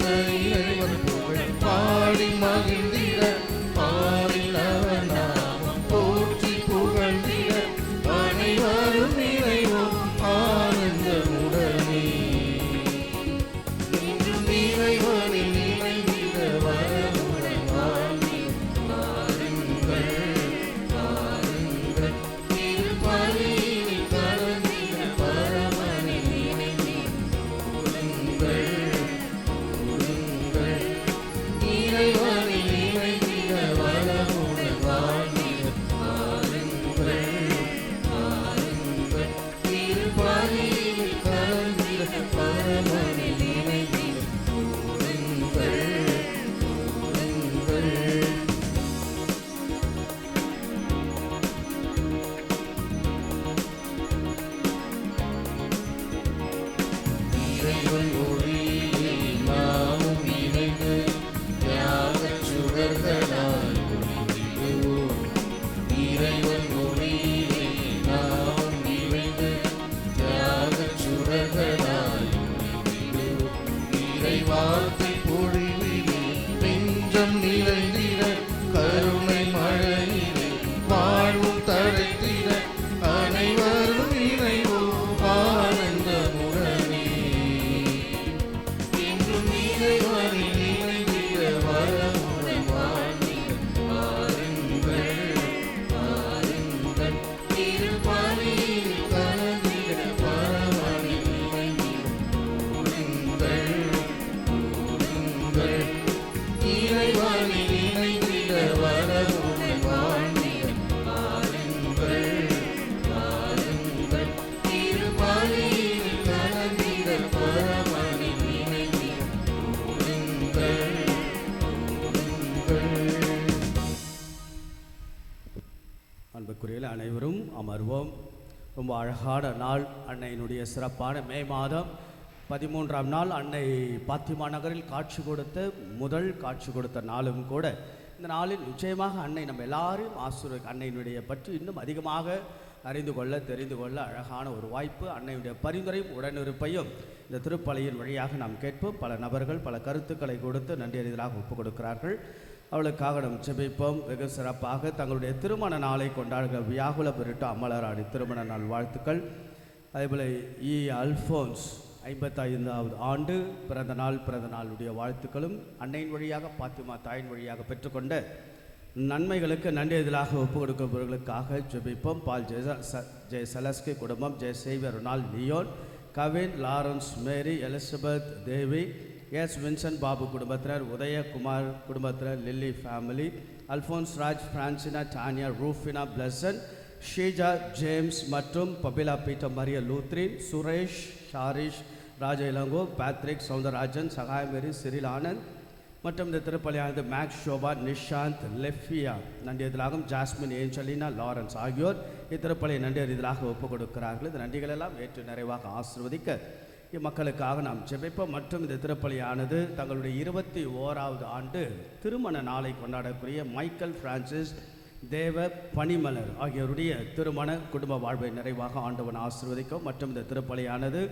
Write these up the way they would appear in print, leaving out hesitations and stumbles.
இறைவன் புகழ் பாடி மகிழ்ந்திட பாரில் அவர் நாமம் போற்றி புகழ்ந்திட அனைவரும் இறைவோம் ஆனந்தமுடனே இன்றும் இறைவனில் இணைந்திட வரமுடன் வாழ்ந்திட வாருங்கள் வாருங்கள் திருப்பலியில் கலந்திட பரமனில் இணைந்திட கூடுங்கள் கூடுங்கள் இறைவனில் இணைந்திட வரமுடன் வாழ்ந்திட வாருங்கள் வாருங்கள் திருப்பலியில் கலந்திட பரமனில் இணைந்திட கூடுங்கள் கூடுங்கள். இறைவன் ஒளியிலே நாமும் இணைந்து தியாகச் சுடர்களாய் ஒளிந்திடுவோம். இறைவன் ஒளியிலே நாமும் இணைந்து தியாகச் சுடர்களாய் ஒளிந்திடுவோம். இறை வார்த்தை பொழிவிலே நெஞ்சம் நிறைந்திட கருணை மழையிலே வாழ்வும் தழைத்திட அனைவரும் இணைவோம் ஆனந்தமுடனே என்றும் இறைவனில் இணைந்திட வரமுடன் வாழ்ந்திட வாருங்கள் வாருங்கள் திருப்பலியில் கலந்திட பரமனில் இணைந்திட கூடுங்கள் கூடுங்கள் இறைவனில் இணைந்திட வரமுடன் வாழ்ந்திட வாருங்கள் வாருங்கள் திருப்பலியில் கலந்திட பரமனில் இணைந்திட கூடுங்கள் கூடுங்கள். அன்புக்குரிய அனைவரும் அமர்வோம். ரொம்ப அழகான நாள், அன்னையினுடைய சிறப்பான மே மாதம் 13ஆம் நாள் அன்னை பாத்திமா நகரில் காட்சி கொடுத்த முதல் காட்சி கொடுத்த நாளும் கூட. இந்த நாளில் நிச்சயமாக அன்னை நம்ம எல்லாரும் அன்னையினுடைய பற்றி இன்னும் அதிகமாக அறிந்து கொள்ள தெரிந்து கொள்ள அழகான ஒரு வாய்ப்பு. அன்னையுடைய பரிந்துரையும் உடனிருப்பையும் இந்த திருப்பலியின் வழியாக நாம் கேட்போம். பல நபர்கள் பல கருத்துக்களை கொடுத்து நன்றியறிதலாக ஒப்புக் கொடுக்கிறார்கள். அவளுக்காக நாம் ஜெபிப்போம். வெகு சிறப்பாக தங்களுடைய திருமண நாளை கொண்டாடுகிற வியாகுல பெருட்டு அமலராணி திருமண நாள் வாழ்த்துக்கள். அதேபோல் அல்ஃபோன்ஸ் 55வது ஆண்டு பிறந்த நாளுடைய வாழ்த்துக்களும் அன்னையின் வழியாக பாத்திமா தாயின் வழியாக பெற்றுக்கொண்ட நன்மைகளுக்கு நன்றியதிலாக ஒப்புக் கொடுப்பவர்களுக்காக ஜெபிப்போம். பால் ஜெய செலஸ்கி குடும்பம், Jaya Xavier Ronald Leon, Kavin, Lawrence, Mary, Elizabeth, Devi, S Vincent Babu குடும்பத்தினர், உதயகுமார் குடும்பத்தினர், Lilly family, Alphonse Raj, Francina, Tania, Rufina, Blesson, Sheeja, James மற்றும் பபிலா பீட்டர், மரிய லூத்ரின், சுரேஷ், ஷாரிஷ், ராஜ இளங்கோ, பேத்ரிக், சௌந்தரராஜன், சகாயமேரி, சிறில் ஆனந்த் மற்றும் இந்த திருப்பலியானது மேக்ஸ், ஷோபா, நிஷாந்த், லெஃபியா நன்றியதிலாகவும் ஜாஸ்மின், ஏஞ்சலினா, லாரன்ஸ் ஆகியோர் இத்திருப்பலியை நன்றியறிதலாக ஒப்புக் கொடுக்கிறார்கள். இந்த நன்றிகளெல்லாம் ஏற்று நிறைவாக ஆசீர்வதிக்க இம்மக்களுக்காக நாம் ஜெபிப்போம். மற்றும் இந்த திருப்பலியானது தங்களுடைய 21வது ஆண்டு திருமண நாளை கொண்டாடக்கூடிய மைக்கேல் பிரான்சிஸ் தேவ பனிமலர் ஆகியோருடைய திருமண குடும்ப வாழ்வை நிறைவாக ஆண்டவன் ஆசீர்வதிக்கும். மற்றும் இந்த திருப்பலியானது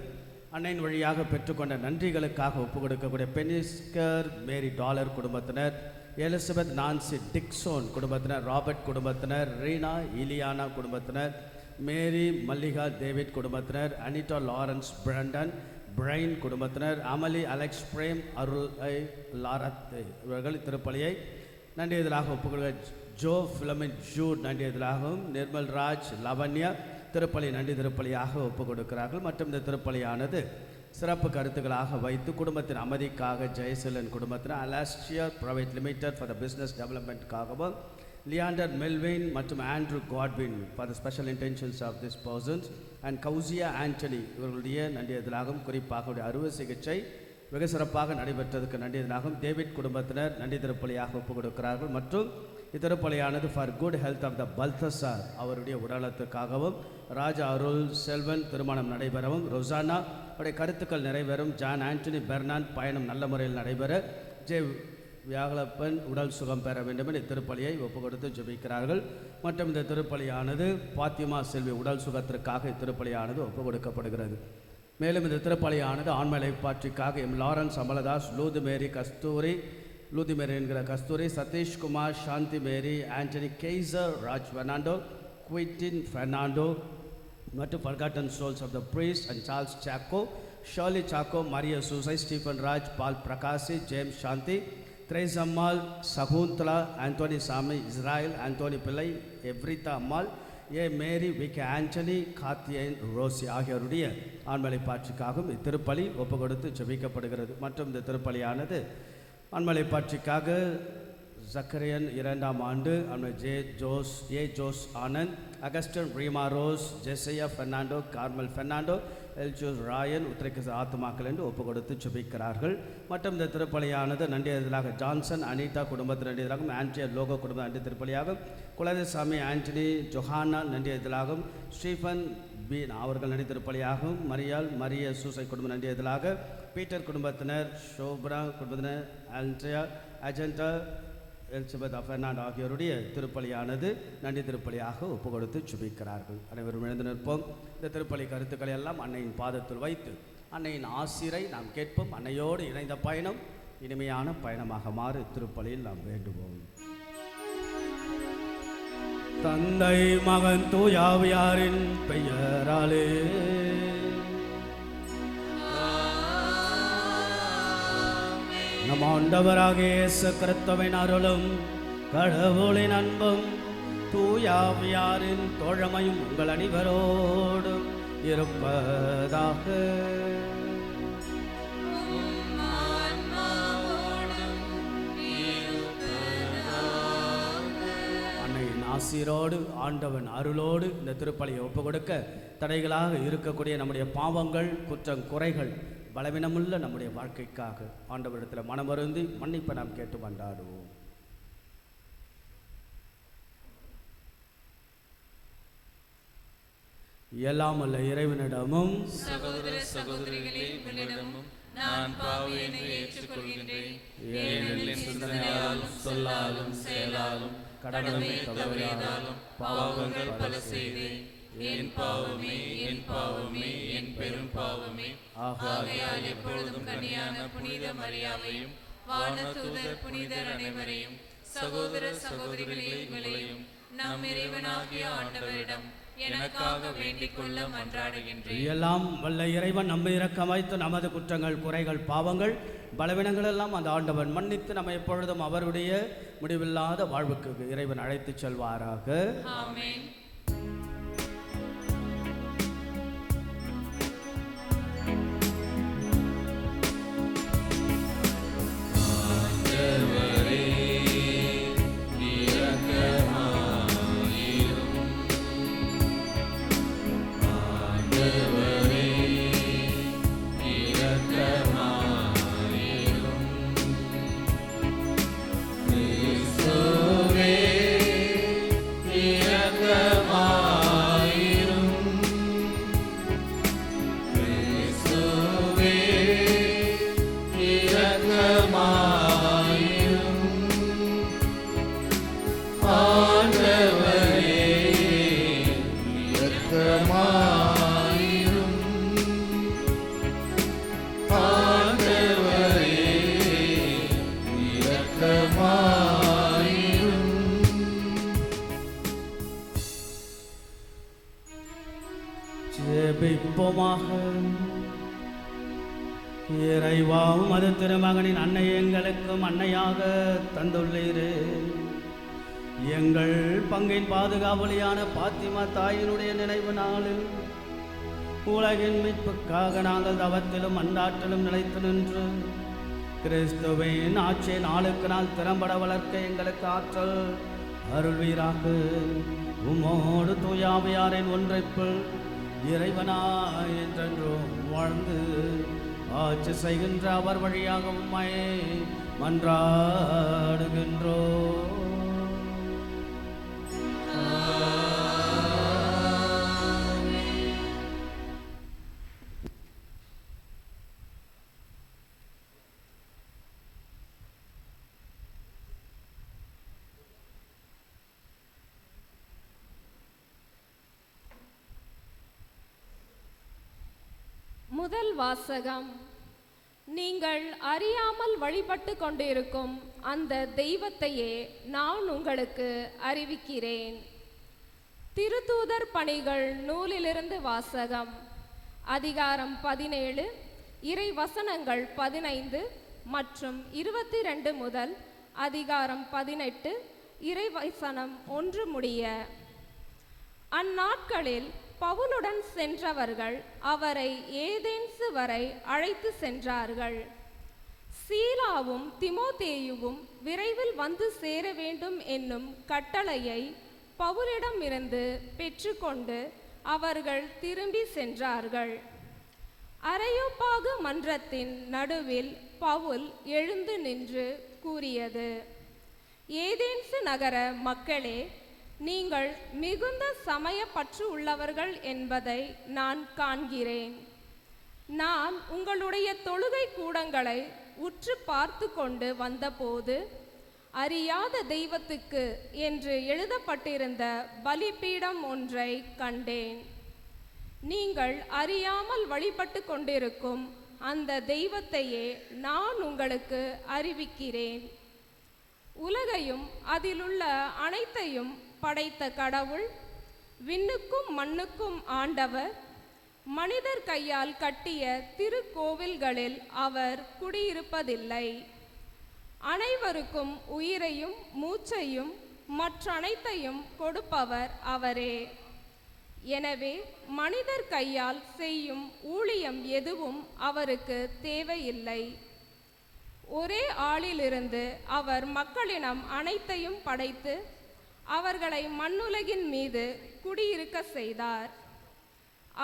அன்னையின் வழியாக பெற்றுக்கொண்ட நன்றிகளுக்காக ஒப்புக் கொடுக்கக்கூடிய பெனிஸ்கர் மேரி டாலர் குடும்பத்தினர், எலிசபெத் நான்சி டிக்சோன் குடும்பத்தினர், ராபர்ட் குடும்பத்தினர், ரீனா இலியானா குடும்பத்தினர், மேரி மல்லிகா டேவிட் குடும்பத்தினர், அனிட்டா லாரன்ஸ் பிரண்டன் பிரைன் குடும்பத்தினர், அமலி அலெக்ஸ் பிரேம் அருள் லாரத் இவர்கள் திருப்பலியை நன்றியதிலாக ஒப்புக்கொள்ள ஜோ ஃபிலமின் ஜூட் நன்றியதிலாகவும், நிர்மல் ராஜ், லவண்யா திருப்பலி நன்றி திருப்பலியாக ஒப்புக் கொடுக்கிறார்கள். மற்றும் இந்த திருப்பலியானது சிறப்பு கருத்துக்களாக வைத்து குடும்பத்தின் அமைதிக்காக ஜெயசீலன் குடும்பத்தினர், Alastair private limited for the business டெவலப்மெண்ட்காகவும், லியாண்டர் மெல்வின் மற்றும் Andrew Godwin for the special intentions of this persons and Gousiya Antony இவர்களுடைய நன்றியதிலாகவும், குறிப்பாக அறுவை சிகிச்சை வெகு சிறப்பாக நடைபெற்றதுக்கு நன்றியதிலாகவும் டேவிட் குடும்பத்தினர் நன்றி திருப்பலியாக ஒப்புக் கொடுக்கிறார்கள். மற்றும் இத்திருப்பலியானது for good health of the Balthasar அவருடைய உடலத்துக்காகவும், ராஜா அருள் செல்வன் திருமணம் நடைபெறவும், ரொசானா அவருடைய கருத்துக்கள் நிறைவேறும், ஜான் ஆண்டனி பெர்னான் பயணம் நல்ல முறையில் நடைபெற, ஜே வியாகலப்பன் உடல் சுகம் பெற வேண்டும் என்ற திருப்பலியை ஒப்புக் கொடுத்து ஜெபிக்கிறார்கள். மற்றும் இந்த திருப்பலியானது பாத்திமா செல்வி உடல் சுகத்திற்காக இத்திருப்பலியானது ஒப்புக் கொடுக்கப்படுகிறது. மேலும் இந்த திருப்பலியானது ஆண்மலை பாற்றிக்காக எம் லாரன்ஸ் அமலதாஸ் லூதி மேரி என்கிற Kasturi, Sathishkumar, Shanthi Mary, Antony Kaiser, Raj Fernando, குவிட்டின் பெர்னாண்டோ மற்றும் forgotten souls of the priest and Charles Chacko, Shirley Chacko, Mariya Soosai, Stephen Raj, Paul Prakasi, James Shanthi, Therese Ammal, Shakuntala, Antony Samy, Israel, Antony Pillai, எவ்ரிதா அம்மாள், மேரி, விகே ஆண்டனி, காத்தியன், ரோசி ஆகியோருடைய ஆண்மலை பாட்சிக்காகவும் இத்திருப்பலி ஒப்பு கொடுத்து ஜெபிக்கப்படுகிறது. மற்றும் இந்த திருப்பலியானது ஆண்மலை பாட்சிக்காக ஜக்கரியன் 2ஆம் ஆண்டு Jose Anand, அகஸ்டன் Reema rose, ஜெசையா Fernando, Carmel Fernando, எல்ஜோஸ் Rayan உத்திரகிச ஆத்துமாக்கள் என்று ஒப்பு கொடுத்து ஜெபிக்கிறார்கள். மற்றும் இந்த திருப்பலியானது நன்றியதாக ஜான்சன் அனிதா குடும்பத்தில் நன்றியதாகவும், ஆண்ட்ரியா லோகோ குடும்பம் நன்றி திருப்பலியாகும், குலதசாமி ஆண்டனி ஜொஹானா நன்றியதிலாகும், ஸ்டீஃபன் பீன் அவர்கள் நன்றி திருப்பலியாகும், மரிய சூசை குடும்பம் நன்றியதிலாக, பீட்டர் குடும்பத்தினர், ஷோப்ரா குடும்பத்தினர், ஆண்ட்ரியா அஜெண்டா, எலிசபெத் பெர்னாண்டோ ஆகியோருடைய திருப்பலியானது நன்றி திருப்பலியாக ஒப்பு கொடுத்து ஜெபிக்கிறார்கள். அனைவரும் எழுந்து நிற்போம். இந்த திருப்பலி கருத்துக்களை எல்லாம் அன்னையின் பாதத்தில் வைத்து அன்னையின் ஆசிரை நாம் கேட்போம். அன்னையோடு இணைந்த பயணம் இனிமையான பயணமாக மாறு திருப்பலியில் நாம் வேண்டுவோம். தந்தை மகன் தூயாவியாரின் பெயராலே நம் ஆண்டவராகிய இயேசு கிறிஸ்துவின் அருளும் கடவுளின் அன்பும் தூயாவியாரின் தோழமையும் உங்கள் அனைவரோடும் இருப்பதாக. அன்னையின் ஆசீரோடு ஆண்டவன் அருளோடு இந்த திருப்பலியை ஒப்பு கொடுக்க தடைகளாக இருக்கக்கூடிய நம்முடைய பாவங்கள், குற்றம், குறைகள், பலவீனமுள்ள நம்முடைய வாழ்க்கைக்காக ஆண்டவரிடத்தில் மனமருந்தி மன்னிப்பை நாம் கேட்டு கொண்டாடுவோம். எல்லாம் அல்ல இறைவனிடமும் சகோதர சகோதரிகளே உங்களிடமும் நான் பாவியை ஏற்றுக்கொள்கின்றேன். ஏனெனில் என் சிந்தனையாலும் சொல்லாலும் செயலாலும் கடமை தவறியதாலும் பாவங்கள் பல செய்தேன். என் பாவமே என் பாவமே என் பெரும் பாவமே. ஆகையால் எப்பொழுதும் கன்னியான புனித மரியாவையும் வானதூதர் புனிதர் அனைவரையும் சகோதர சகோதரிகளே உங்களையும் நம் இறைவனாகிய ஆண்டவரிடம் எனக்காக வேண்டிக் கொள்ள மன்றாடுகின்றேன். எல்லாம் வல்ல இறைவன் நம்மை இரக்கம் வைத்து நமது குற்றங்கள், குறைகள், பாவங்கள், பலவீனங்கள் எல்லாம் அந்த ஆண்டவன் மன்னித்து நம்ம எப்பொழுதும் அவருடைய முடிவில்லாத வாழ்வுக்கு இறைவன் அழைத்து செல்வாராக. ஆமென். இறைவாவும் அது திருமகனின் அன்னை எங்களுக்கும் அன்னையாக தந்துள்ளீரே. எங்கள் பங்கின் பாதுகாவலியான பாத்திமா தாயினுடைய நினைவு நாளில் உலகின் மீட்புக்காக நாங்கள் தவத்திலும் அன்றாற்றிலும் நிலைத்து நின்று கிறிஸ்துவின் ஆட்சியை நாளுக்கு நாள் திறம்பட வளர்க்க எங்களுக்கு ஆற்றல் அருள்வீராக. உம்மோடு தூயாவியாரின் ஒன்றைப்பில் இறைவனாய் என்றென்றும் வாழ்ந்து ஆட்சி செய்கின்ற அவர் வழியாக உம்மை மன்றாடுகின்றோ. முதல் வாசகம். நீங்கள் அறியாமல் வழிபட்டு கொண்டிருக்கும் அந்த தெய்வத்தையே நான் உங்களுக்கு அறிவிக்கிறேன். திருத்தூதர் பணிகள் நூலிலிருந்து வாசகம். அதிகாரம் 17, இறை வசனங்கள் 15 மற்றும் 22 முதல் அதிகாரம் 18 இறை வசனம் 1 முடிய. அந்நாட்களில் பவுலுடன் சென்றவர்கள் அவரை ஏதேன்சு வரை அழைத்து சென்றார்கள். சீலாவும் திமோத்தேயுவும் விரைவில் வந்து சேர வேண்டும் என்னும் கட்டளையை பவுலிடமிருந்து பெற்றுக்கொண்டு அவர்கள் திரும்பி சென்றார்கள். அரையோப்பாகு மன்றத்தின் நடுவில் பவுல் எழுந்து நின்று கூறியது: ஏதேன்சு நகர மக்களே, நீங்கள் மிகுந்த சமய பற்று உள்ளவர்கள் என்பதை நான் காண்கிறேன். நான் உங்களுடைய தொழுகை கூடங்களை உற்று பார்த்து கொண்டு வந்தபோது அறியாத தெய்வத்துக்கு என்று எழுதப்பட்டிருந்த பலிபீடம் ஒன்றை கண்டேன். நீங்கள் அறியாமல் வழிபட்டு கொண்டிருக்கும் அந்த தெய்வத்தையே நான் உங்களுக்கு அறிவிக்கிறேன். உலகையும் அதிலுள்ள அனைத்தையும் படைத்த கடவுள், விண்ணுக்கும் மண்ணுக்கும் ஆண்டவர், மனிதர் கையால் கட்டிய திருக்கோவில்களில் அவர் குடியிருப்பதில்லை. அனைவருக்கும் உயிரையும் மூச்சையும் மற்றனைத்தையும் கொடுப்பவர் அவரே. எனவே மனிதர் கையால் செய்யும் ஊழியம் எதுவும் அவருக்கு தேவையில்லை. ஒரே ஆளிலிருந்து அவர் மக்களினம் அனைத்தையும் படைத்து அவர்களை மண்ணுலகின் மீது குடியிருக்க செய்தார்.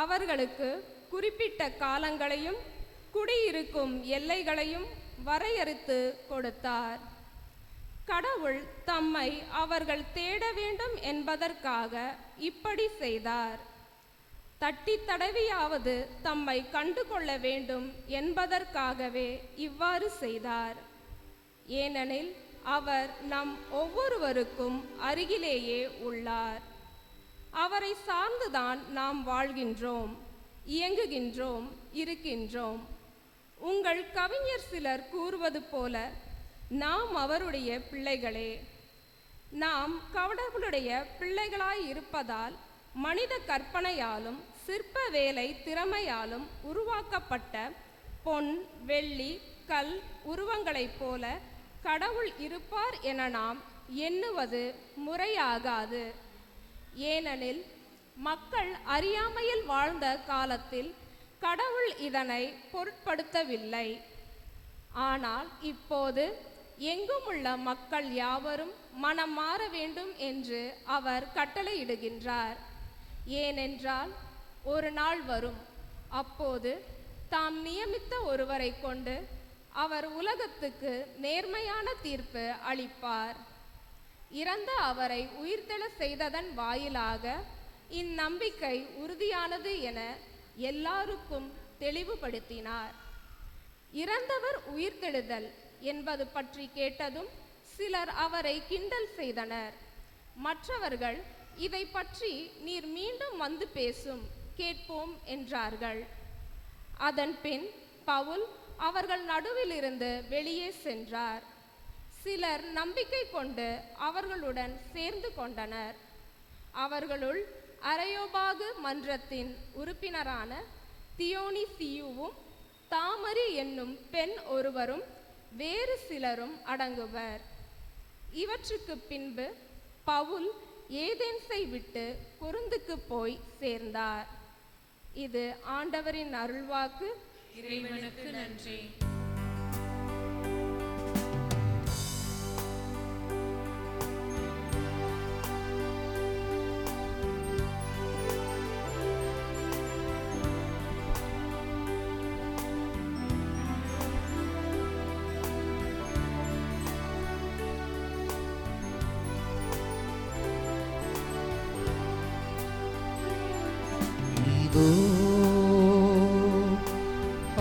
அவர்களுக்கு குறிப்பிட்ட காலங்களையும் குடியிருக்கும் எல்லைகளையும் வரையறுத்து கொடுத்தார். கடவுள் தம்மை அவர்கள் தேட வேண்டும் என்பதற்காக இப்படி செய்தார். தட்டி தடவியாவது தம்மை கண்டு கொள்ள வேண்டும் என்பதற்காகவே இவ்வாறு செய்தார். ஏனெனில் அவர் நம் ஒவ்வொருவருக்கும் அருகிலேயே உள்ளார். அவரை சார்ந்துதான் நாம் வாழ்கின்றோம், இயங்குகின்றோம், இருக்கின்றோம். உங்கள் கவிஞர் சிலர் கூறுவது போல நாம் அவருடைய பிள்ளைகளே. நாம் கடவுளுடைய பிள்ளைகளாய் இருப்பதால் மனித கற்பனையாலும் சிற்ப வேலை திறமையாலும் உருவாக்கப்பட்ட பொன், வெள்ளி, கல் உருவங்களைப் போல கடவுள் இருப்பார் என நாம் எண்ணுவது முறையாகாது. ஏனெனில் மக்கள் அறியாமையில் வாழ்ந்த காலத்தில் கடவுள் இதனை பொருட்படுத்தவில்லை. ஆனால் இப்போது எங்குமுள்ள மக்கள் யாவரும் மனம் மாற வேண்டும் என்று அவர் கட்டளையிடுகின்றார். ஏனென்றால் ஒரு நாள் வரும், அப்போது தாம் நியமித்த ஒருவரை கொண்டு அவர் உலகத்துக்கு நேர்மையான தீர்ப்பு அளிப்பார். இறந்த அவரை உயிர்த்தெழ செய்ததன் வாயிலாக இந்நம்பிக்கை உறுதியானது என எல்லாருக்கும் தெளிவுபடுத்தினார். இறந்தவர் உயிர்த்தெழுதல் என்பது பற்றி கேட்டதும் சிலர் அவரை கிண்டல் செய்தனர். மற்றவர்கள், இதை பற்றி நீர் மீண்டும் வந்து பேசும், கேட்போம் என்றார்கள். அதன் பின் பவுல் அவர்கள் நடுவிலிருந்து வெளியே சென்றார். சிலர் நம்பிக்கை கொண்டு அவர்களுடன் சேர்ந்து கொண்டனர். அவர்களுள் அரையோபாகு மன்றத்தின் உறுப்பினரான தியோனிசியுவும் தாமரி என்னும் பெண் ஒருவரும் வேறு சிலரும் அடங்குவர். இவற்றுக்கு பின்பு பவுல் ஏதேன்ஸை விட்டு கொரிந்துக்கு போய் சேர்ந்தார். இது ஆண்டவரின் அருள்வாக்கு. இறைவனுக்கு நன்றி.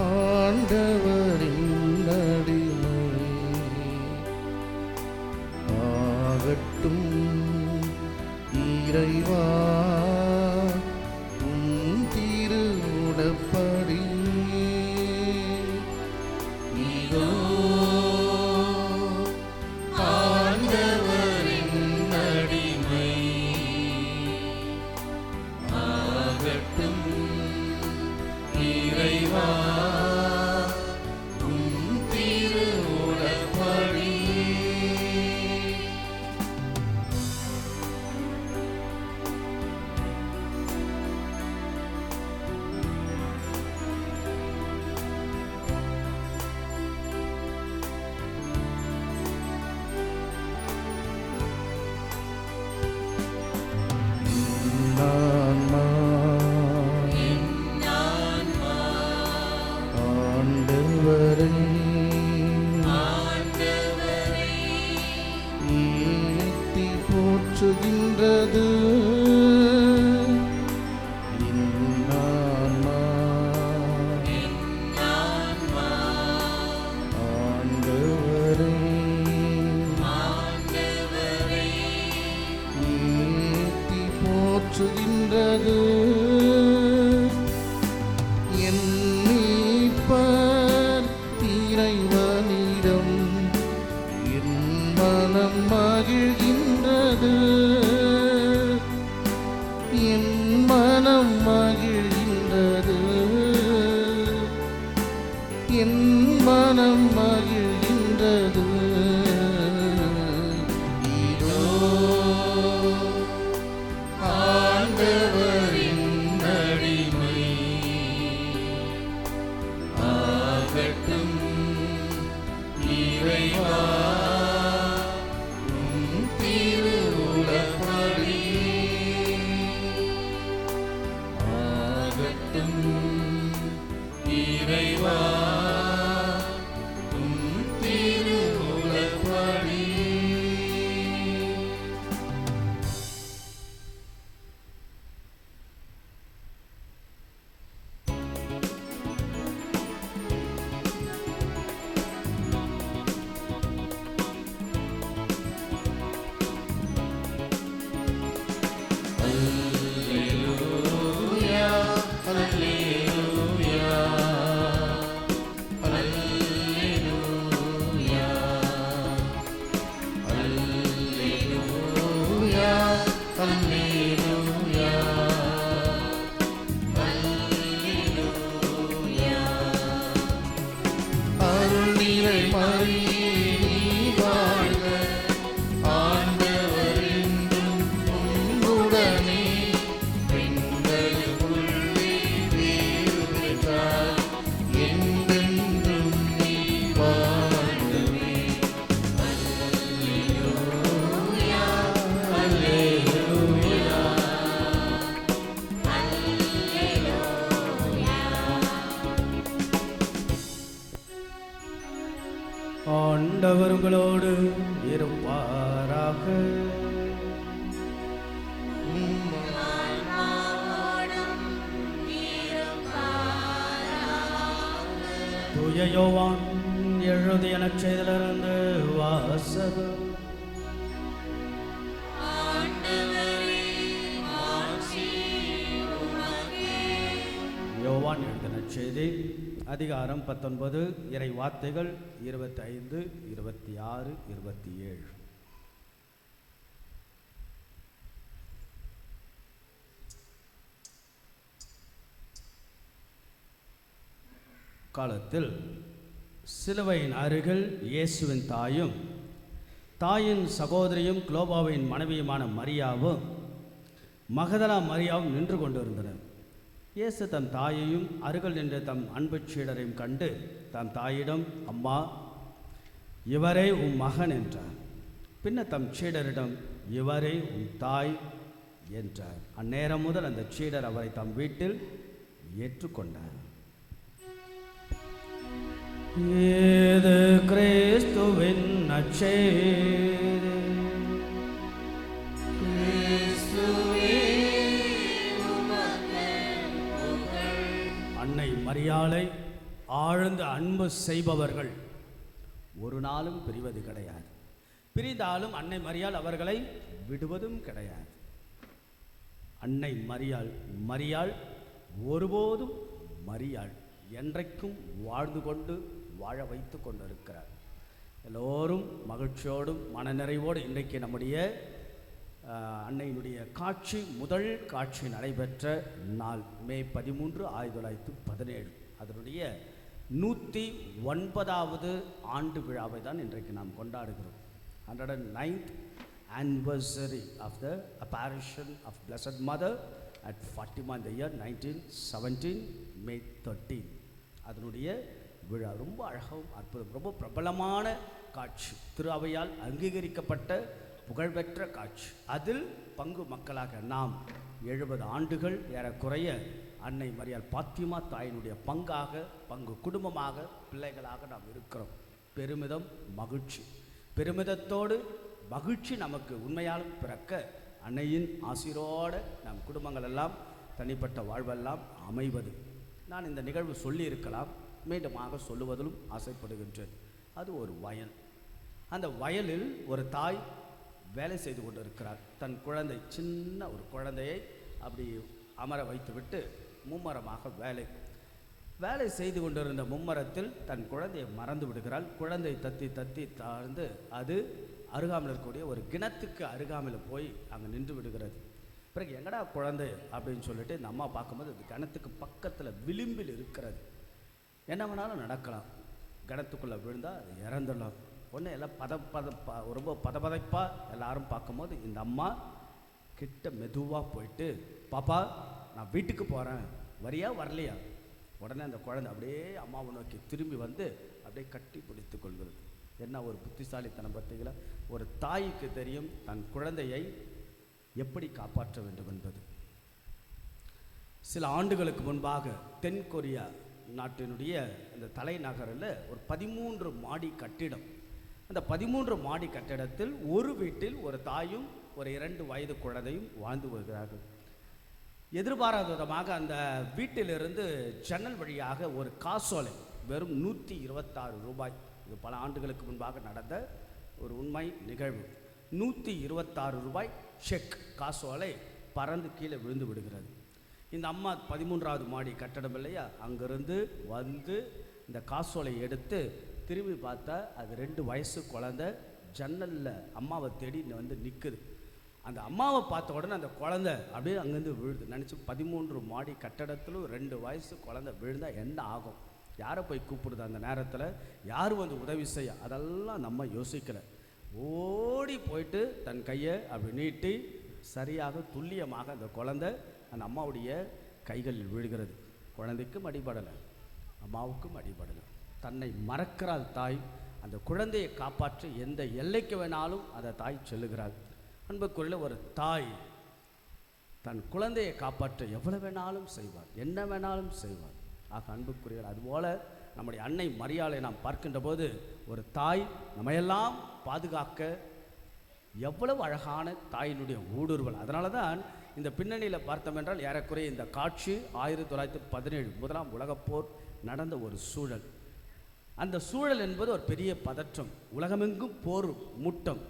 ஆண்டவரின் அடிமை ஆகட்டும் இறைவா, உம் திருவுடப்படி மனம் மகிழ்கின்றது, என் மனம் மகிழ்கின்றது, என் மனம் மகிழ்கின்றது. இதோ ஆண்டவரின் அடிமை ஆகட்டும் இறைவா, உம் திருவுளப்படி ஆகட்டும் இறைவா, உம் திருவுளப்படி. Alleluia, alleluia, alleluia, alleluia, alleluia, alleluia. அருள்நிறை மரியே நீ வாழ்க, ஆண்டவர் என்றும் உம்முடனே, பெண்களுக்குள்ளே வேறு பெற்றாய், என்றென்றும் நீ வாழ்கவே. அல்லேலூயா, அல்லேலூயா, ஆண்டவர் உங்களோடு இருப்பாராக. தூய யோவான் எழுதிய நற்செய்தியிலிருந்து வாசகம். யோவான் எழுதிய நற்செய்தி அதிகாரம் 19 இறை வார்த்தைகள் 25, 26, 27. காலத்தில் சிலுவையின் அருகில் இயேசுவின் தாயும் தாயின் சகோதரியும் குலோபாவின் மனைவியுமான மரியாவும் மகதலா மரியாவும் நின்று கொண்டிருந்தனர். இயேசு தம் தாயையும் அருகில் நின்று தம் அன்பு சீடரையும் கண்டு தம் தாயிடம், அம்மா, இவரே உம் மகன் என்றார். பின்னர் தம் சீடரிடம், இவரே உம் தாய் என்றார். அந்நேரம் முதல் அந்த சீடர் அவரை தம் வீட்டில் ஏற்றுக்கொண்டார். இது கிறிஸ்துவின் நற்செய்தி. அன்னை மரியாளை ஆழ்ந்த அன்பு செய்பவர்கள் ஒரு நாளும் பிரிவது கிடையாது. பிரிந்தாலும் அன்னை மரியாள் அவர்களை விடுவதும் கிடையாது. அன்னை மரியாள் ஒருபோதும் மரியாள் என்றைக்கும் வாழ்ந்து கொண்டு வாழ வைத்து கொண்டிருக்கிறார். எல்லோரும் மகிழ்ச்சியோடும் மனநிறைவோடு இன்றைக்கு நம்முடைய அன்னையினுடைய காட்சி, முதல் காட்சி நடைபெற்ற நாள் மே 13, 1917. அதனுடைய 109வது ஆண்டு விழாவை தான் இன்றைக்கு நாம் கொண்டாடுகிறோம். 109th anniversary of the apparition of Blessed Mother at Fatima in the year 1917, May 13. அதனுடைய விழா ரொம்ப அழகாகவும் அற்புதம், ரொம்ப பிரபலமான காட்சி, திரு அவையால் அங்கீகரிக்கப்பட்ட புகழ்பெற்ற காட்சி. அதில் பங்கு மக்களாக நாம் 70 ஆண்டுகள் ஏறக்குறைய அன்னை மரியாள் பாத்திமா தாயினுடைய பங்கு குடும்பமாக, பிள்ளைகளாக நாம் இருக்கிறோம். பெருமிதம், மகிழ்ச்சி. பெருமிதத்தோடு மகிழ்ச்சி நமக்கு உண்மையாலும் பிறக்க அன்னையின் ஆசீரோடு நம் குடும்பங்கள் எல்லாம், தனிப்பட்ட வாழ்வெல்லாம் அமைவது. நான் இந்த நிகழ்வு சொல்லியிருக்கலாம், மீண்டுமாக சொல்லுவதிலும் ஆசைப்படுகின்றேன். அது ஒரு வயல். அந்த வயலில் ஒரு தாய் வேலை செய்து கொண்டிருக்கிறார். தன் குழந்தை, சின்ன ஒரு குழந்தையை அப்படி அமர வைத்துவிட்டு மும்மரமாக வேலை செய்து கொண்டிருந்த மும்மரத்தில் தன் குழந்தையை மறந்து விடுகிறாள். குழந்தை தத்தி தாழ்ந்து அது அருகாமையில் இருக்கக்கூடிய ஒரு கிணத்துக்கு அருகாமையில் போய் அங்கே நின்று விடுகிறது. பிறகு எங்கடா குழந்தை அப்படின்னு சொல்லிட்டு இந்த அம்மா பார்க்கும்போது அது கிணத்துக்கு பக்கத்தில் விளிம்பில் இருக்கிறது. என்ன வேணாலும் நடக்கலாம், கிணத்துக்குள்ளே விழுந்தால் அது இறந்துடலாம். ஒன்று எல்லாம் ரொம்ப பதப்பதைப்பாக எல்லாரும் பார்க்கும்போது இந்த அம்மா கிட்ட மெதுவாக போயிட்டு, பாப்பா நான் வீட்டுக்கு போகிறேன், வரியா வரலையா? உடனே அந்த குழந்தை அப்படியே அம்மாவை நோக்கி திரும்பி வந்து அப்படியே கட்டி பிடித்து கொள்கிறது. என்ன ஒரு புத்திசாலித்தனம் பார்த்தீங்களா? ஒரு தாய்க்கு தெரியும் தன் குழந்தையை எப்படி காப்பாற்ற வேண்டும் என்பது. சில ஆண்டுகளுக்கு முன்பாக தென் கொரியா நாட்டினுடைய இந்த தலைநகரில் ஒரு 13 மாடி கட்டிடம். அந்த 13 மாடி கட்டிடத்தில் ஒரு வீட்டில் ஒரு தாயும் ஒரு 2 வயது குழந்தையும் வாழ்ந்து வருகிறார்கள். எதிர்பாராத விதமாக அந்த வீட்டிலிருந்து ஜன்னல் வழியாக ஒரு காசோலை வெறும் 126 ரூபாய், இது பல ஆண்டுகளுக்கு முன்பாக நடந்த ஒரு உண்மை நிகழ்வு. 126 ரூபாய் செக் காசோலை பறந்து கீழே விழுந்து விடுகிறது. இந்த அம்மா 13வது மாடி கட்டடம் இல்லையா, அங்கிருந்து வந்து இந்த காசோலை எடுத்து திரும்பி பார்த்தா அது 2 வயசு குழந்தை ஜன்னலில் அம்மாவை தேடி வந்து நிற்குது. அந்த அம்மாவை பார்த்த உடனே அந்த குழந்தை அப்படியே அங்கேருந்து விழுது. நினச்சி 13 மாடி கட்டடத்திலும் 2 வயசு குழந்தை விழுந்தால் என்ன ஆகும்? யாரை போய் கூப்பிடுது அந்த நேரத்தில்? யார் வந்து உதவி செய்ய? அதெல்லாம் நம்ம யோசிக்கலை. ஓடி போயிட்டு தன் கையை அப்படி நீட்டி சரியாக துல்லியமாக அந்த குழந்தை அந்த அம்மாவுடைய கைகளில் விழுகிறது. குழந்தைக்கும் அடிபடலை, அம்மாவுக்கும் அடிபடலை. தன்னை மறக்கிறாள் தாய். அந்த குழந்தையை காப்பாற்ற எந்த எல்லைக்கு வேணாலும் அந்த தாய் செல்லுகிறாள். அன்புக்குரிய ஒரு தாய் தன் குழந்தையை காப்பாற்ற எவ்வளவு வேணாலும் செய்வார், என்ன வேணாலும் செய்வார். ஆக அன்புக்குரிய அதுபோல நம்முடைய அன்னை மரியாளை நாம் பார்க்கின்ற போது ஒரு தாய் நம்மையெல்லாம் பாதுகாக்க எவ்வளவு அழகான தாயினுடைய ஊடுருவல். அதனால தான் இந்த பின்னணியில் பார்த்தோம் என்றால் ஏறக்குறைய இந்த காட்சி 1917 முதலாம் உலகப்போர் நடந்த ஒரு சூழல். அந்த சூழல் என்பது ஒரு பெரிய பதற்றம், உலகமெங்கும் போர் மூட்டம்,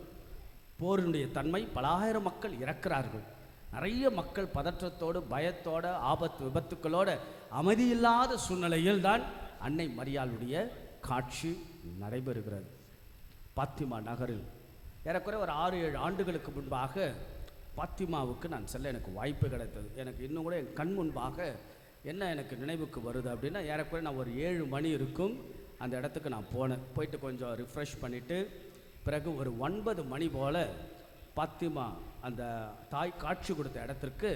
போரினுடைய தன்மை, பல ஆயிரம் மக்கள் இறக்கிறார்கள். நிறைய மக்கள் பதற்றத்தோடு பயத்தோடு ஆபத்து விபத்துக்களோடு அமைதியில்லாத சூழ்நிலையில் தான் அன்னை மரியாளுடைய காட்சி நடைபெறுகிறது. பாத்திமா நகரில் ஏறக்குறைய ஒரு 6-7 ஆண்டுகளுக்கு முன்பாக பாத்திமாவுக்கு நான் செல்ல எனக்கு வாய்ப்பு கிடைத்தது. எனக்கு இன்னும் கூட என் கண் முன்பாக என்ன எனக்கு நினைவுக்கு வருது அப்படின்னா, ஏறக்குறைய நான் ஒரு 7 மணி இருக்கும் அந்த இடத்துக்கு நான் போனேன். போயிட்டு கொஞ்சம் ரிஃப்ரெஷ் பண்ணிவிட்டு பிறகு ஒரு 9 மணி போல் பாத்திமா அந்த தாய் காட்சி கொடுத்த இடத்திற்கு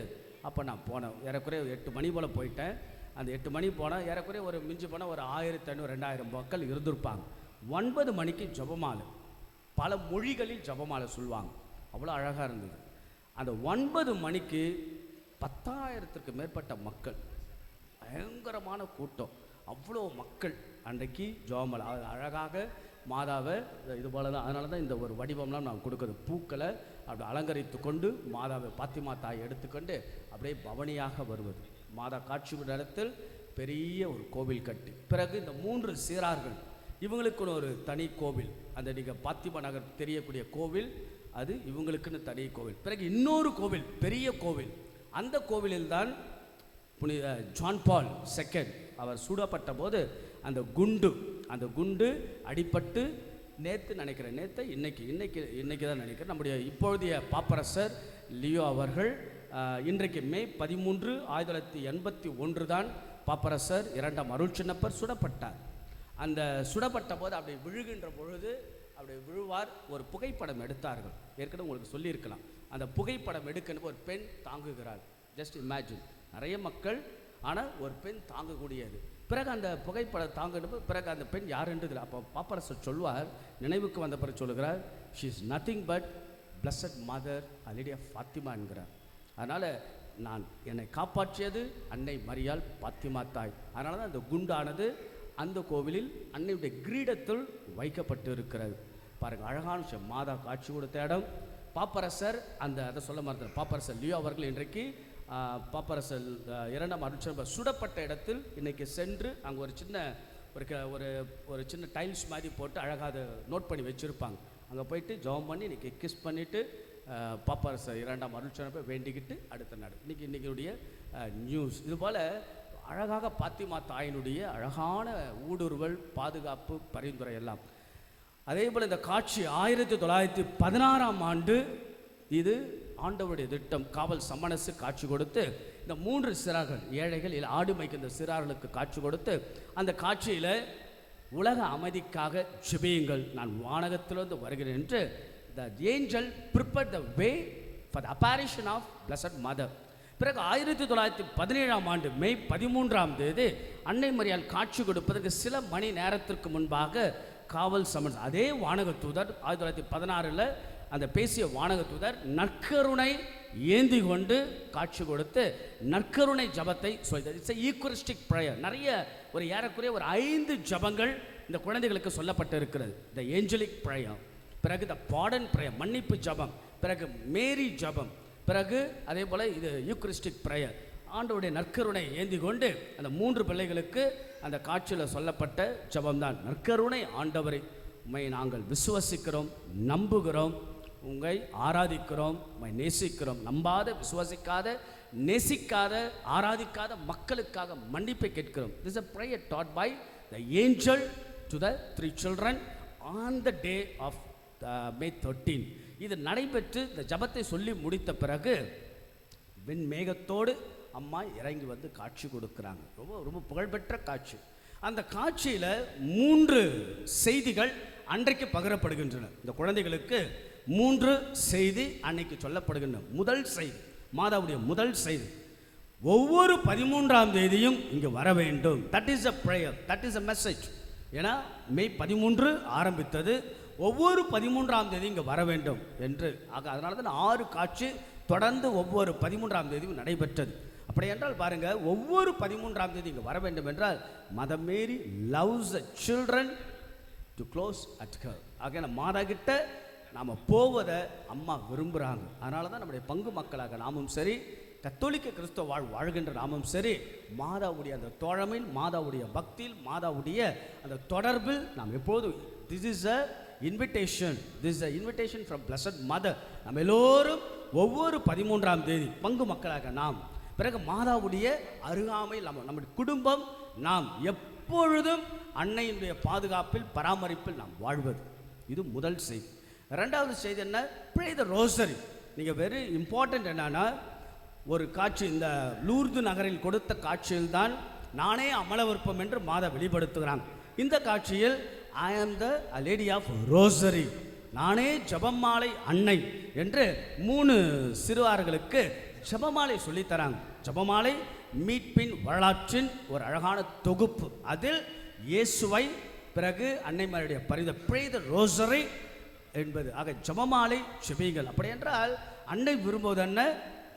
அப்போ நான் போனேன். ஏறக்குறைய 8 மணி போல் போயிட்டேன். அந்த 8 மணி போனால் ஏறக்குறைய ஒரு மிஞ்சி போனால் ஒரு 1500-2000 மக்கள் இருந்திருப்பாங்க. 9 மணிக்கு ஜபமாலை, பல மொழிகளில் ஜபமாலை சொல்லுவாங்க, அவ்வளோ அழகாக இருந்தது. அந்த 9 மணிக்கு 10,000க்கு மேற்பட்ட மக்கள், பயங்கரமான கூட்டம், அவ்வளோ மக்கள் அன்றைக்கு ஜபமாலை அழகாக மாதாவை இது போல தான். அதனால தான் இந்த ஒரு வடிவம்லாம் நான் கொடுக்குறது. பூக்களை அப்படி அலங்கரித்து கொண்டு மாதாவை பாத்திமா தாய் எடுத்துக்கொண்டு அப்படியே பவனியாக வருவது. மாதா காட்சி இடத்தில் பெரிய ஒரு கோவில் கட்டி, பிறகு இந்த 3 சீரார்கள் இவங்களுக்குன்னு ஒரு தனி கோவில், அந்த நீங்கள் பாத்திமா நகர் தெரியக்கூடிய கோவில் அது இவங்களுக்குன்னு தனி கோவில். பிறகு இன்னொரு கோவில், பெரிய கோவில், அந்த கோவிலில்தான் புனித ஜான் பால் II அவர் சுடப்பட்ட போது அந்த குண்டு அடிபட்டு இன்னைக்கு தான் நினைக்கிறேன் நம்முடைய இப்பொழுதைய பாப்பரசர் லியோ அவர்கள் இன்றைக்கு மே 13, 1981 தான் பாப்பரசர் 2ஆம் அருட்சின்னப்பர் சுடப்பட்டார். அந்த சுடப்பட்ட போது அப்படி விழுகின்ற பொழுது அப்படி விழுவார். ஒரு புகைப்படம் எடுத்தார்கள், ஏற்கனவே உங்களுக்கு சொல்லியிருக்கலாம். அந்த புகைப்படம் எடுக்கணும், ஒரு பெண் தாங்குகிறாள். ஜஸ்ட் இமேஜின், நிறைய மக்கள் ஆனால் ஒரு பெண் தாங்கக்கூடியது. பிறகு அந்த புகைப்படம் தாங்கிட்டு பிறகு அந்த பெண் யார் என்று அப்போ பாப்பரசர் சொல்வார், நினைவுக்கு வந்த பிறகு சொல்லுகிறார், she is nothing but blessed mother lady of Fatima என்கிறார். அதனால் என்னை காப்பாற்றியது அன்னை மரியாள் பாத்திமா தாய். அதனால தான் அந்த குண்டானது அந்த கோவிலில் அன்னையுடைய கிரீடத்தில் வைக்கப்பட்டு இருக்கிறது. பாருங்கள், அழகான விஷயம். மாதா காட்சி கொடுத்த இடம். பாப்பரசர் அதை சொல்ல மறந்தார். பாப்பரசர் லியோ அவர்கள் இன்றைக்கு பாப்பரசர் 2ஆம் அருட்சின்னப்பர் சுடப்பட்ட இடத்தில் இன்றைக்கி சென்று அங்கே ஒரு சின்ன டைல்ஸ் மாதிரி போட்டு அழகாக அதை நோட் பண்ணி வச்சுருப்பாங்க. அங்கே போயிட்டு ஜெபம் பண்ணி இன்றைக்கி கிஸ் பண்ணிவிட்டு பாப்பரசர் 2ஆம் அருட்சின்னப்பர் வேண்டிக்கிட்டு அடுத்த நாடு இன்றைக்கியுடைய நியூஸ். இதுபோல் அழகாக பாத்திமா தாயினுடைய அழகான ஊடுருவல், பாதுகாப்பு, பரிந்துரை எல்லாம். அதே போல் இந்த காட்சி 1916ஆம் ஆண்டு இது ஆண்டவருடைய திட்டம். காவல் சமணசு காட்சி கொடுத்து இந்த 3 சிறார்கள், ஏழைகள் இல்லை ஆடு மேய்க்கின்ற சிறார்களுக்கு காட்சி கொடுத்து அந்த காட்சியில் உலக அமைதிக்காக ஜெபியுங்கள், நான் வானகத்திலிருந்து வருகிறேன் என்று the angel prepared the way for the apparition of blessed mother. பிறகு 1917ஆம் ஆண்டு மே 13ஆம் தேதி அன்னை மரியாள் காட்சி கொடுப்பதற்கு சில மணி நேரத்திற்கு முன்பாக காவல் சமன் அதே வானக தூதர் 1916 அந்த பேசிய வானக தூதர் நற்கருணை ஏந்தி கொண்டு காட்சி கொடுத்து நற்கருணை ஜபத்தை சொல்லிட்டார். It's Eucharistic prayer. நிறைய ஒரு ஏறக்குறைய ஒரு 5 ஜபங்கள் இந்த குழந்தைகளுக்கு சொல்லப்பட்டு இருக்கிறது. த ஏஞ்சலிக் ப்ரேயர், பிறகு த பாடன் ப்ரேயர் மன்னிப்பு ஜபம், பிறகு மேரி ஜபம், பிறகு அதே போல் இது யூக்ரிஸ்டிக் ப்ரேயர். ஆண்டவருடைய நற்கருணை ஏந்தி கொண்டு அந்த 3 பிள்ளைகளுக்கு அந்த காட்சியில் சொல்லப்பட்ட ஜபம்தான் நற்கருணை ஆண்டவரை உம்மை நாங்கள் விசுவசிக்கிறோம், நம்புகிறோம், உங்களை ஆராதிக்கிறோம், உம்மை நேசிக்கிறோம். நம்பாத, விசுவாசிக்காத, நேசிக்காத, ஆராதிக்காத மக்களுக்காக மன்னிப்பை கேட்கிறோம். This is a prayer taught by the angel to the 3 children on the day of May 13. இது நடைபெற்று இந்த ஜபத்தை சொல்லி முடித்த பிறகு வெண்மேகத்தோடு அம்மா இறங்கி வந்து காட்சி கொடுக்குறாங்க. ரொம்ப ரொம்ப புகழ்பெற்ற காட்சி. அந்த காட்சியில் 3 செய்திகள் அன்றைக்கு பகிரப்படுகின்றன. இந்த குழந்தைகளுக்கு 3 செய்தி அன்னைக்கு சொல்லப்படுகின்றன. முதல் செய்தி, மாதாவுடைய முதல் செய்தி, ஒவ்வொரு 13ஆம் தேதியும் இங்கே வர வேண்டும். That is a prayer, that is a message. ஏன்னா மே 13 ஆரம்பித்தது, ஒவ்வொரு 13ஆம் தேதி இங்கே வர வேண்டும் என்று. ஆக அதனால தான் 6 காட்சி தொடர்ந்து ஒவ்வொரு 13ஆம் தேதியும் நடைபெற்றது. அப்படி என்றால் பாருங்க, ஒவ்வொரு 13ஆம் தேதி இங்கே வர வேண்டும் என்றால் mother Mary loves the children to close at her. ஆக மாதா கிட்ட நாம் போவதை அம்மா விரும்புகிறாங்க. அதனால தான் நம்முடைய பங்கு மக்களாக நாமும் சரி, கத்தோலிக்க கிறிஸ்தவ வாழ்கின்ற நாமும் சரி, மாதாவுடைய அந்த தோழமையில், மாதாவுடைய பக்தியில், மாதாவுடைய அந்த தொடர்பில் நாம் எப்போதும் this is a invitation, this is a invitation from blessed mother. நம்ம எல்லோரும் ஒவ்வொரு 13ஆம் தேதி பங்கு மக்களாக நாம், பிறகு மாதாவுடைய அருகாமையில் நம்முடைய குடும்பம், நாம் எப்பொழுதும் அன்னையினுடைய பாதுகாப்பில், பராமரிப்பில் நாம் வாழ்வது. இது முதல் செய்தி. 2வது செய்தி என்ன? ப்ரே த ரோசரி. நீங்கள் வெரி இம்பார்ட்டன்ட் என்னன்னா, ஒரு காட்சி இந்த லூர்து நகரில் கொடுத்த காட்சியில் தான் நானே அமலவிருப்பம் என்று மாதா வெளிப்படுத்துகிறாங்க. இந்த காட்சியில் ஐ ஆம் த லேடி ஆஃப் ரோசரி, நானே ஜபமாலை அன்னை என்று 3 சிறுவர்களுக்கு ஜபமாலை சொல்லித்தராங்க. ஜபமாலை மீட்பின் வரலாற்றின் ஒரு அழகான தொகுப்பு. அதில் இயேசுவை, பிறகு அன்னை மரியாளுடைய பரித ப்ரே த ரோசரி என்பது. ஆக ஜபமாலை ஜெபிங்கள். அப்படி என்றால் அன்னை விரும்புவது என்ன?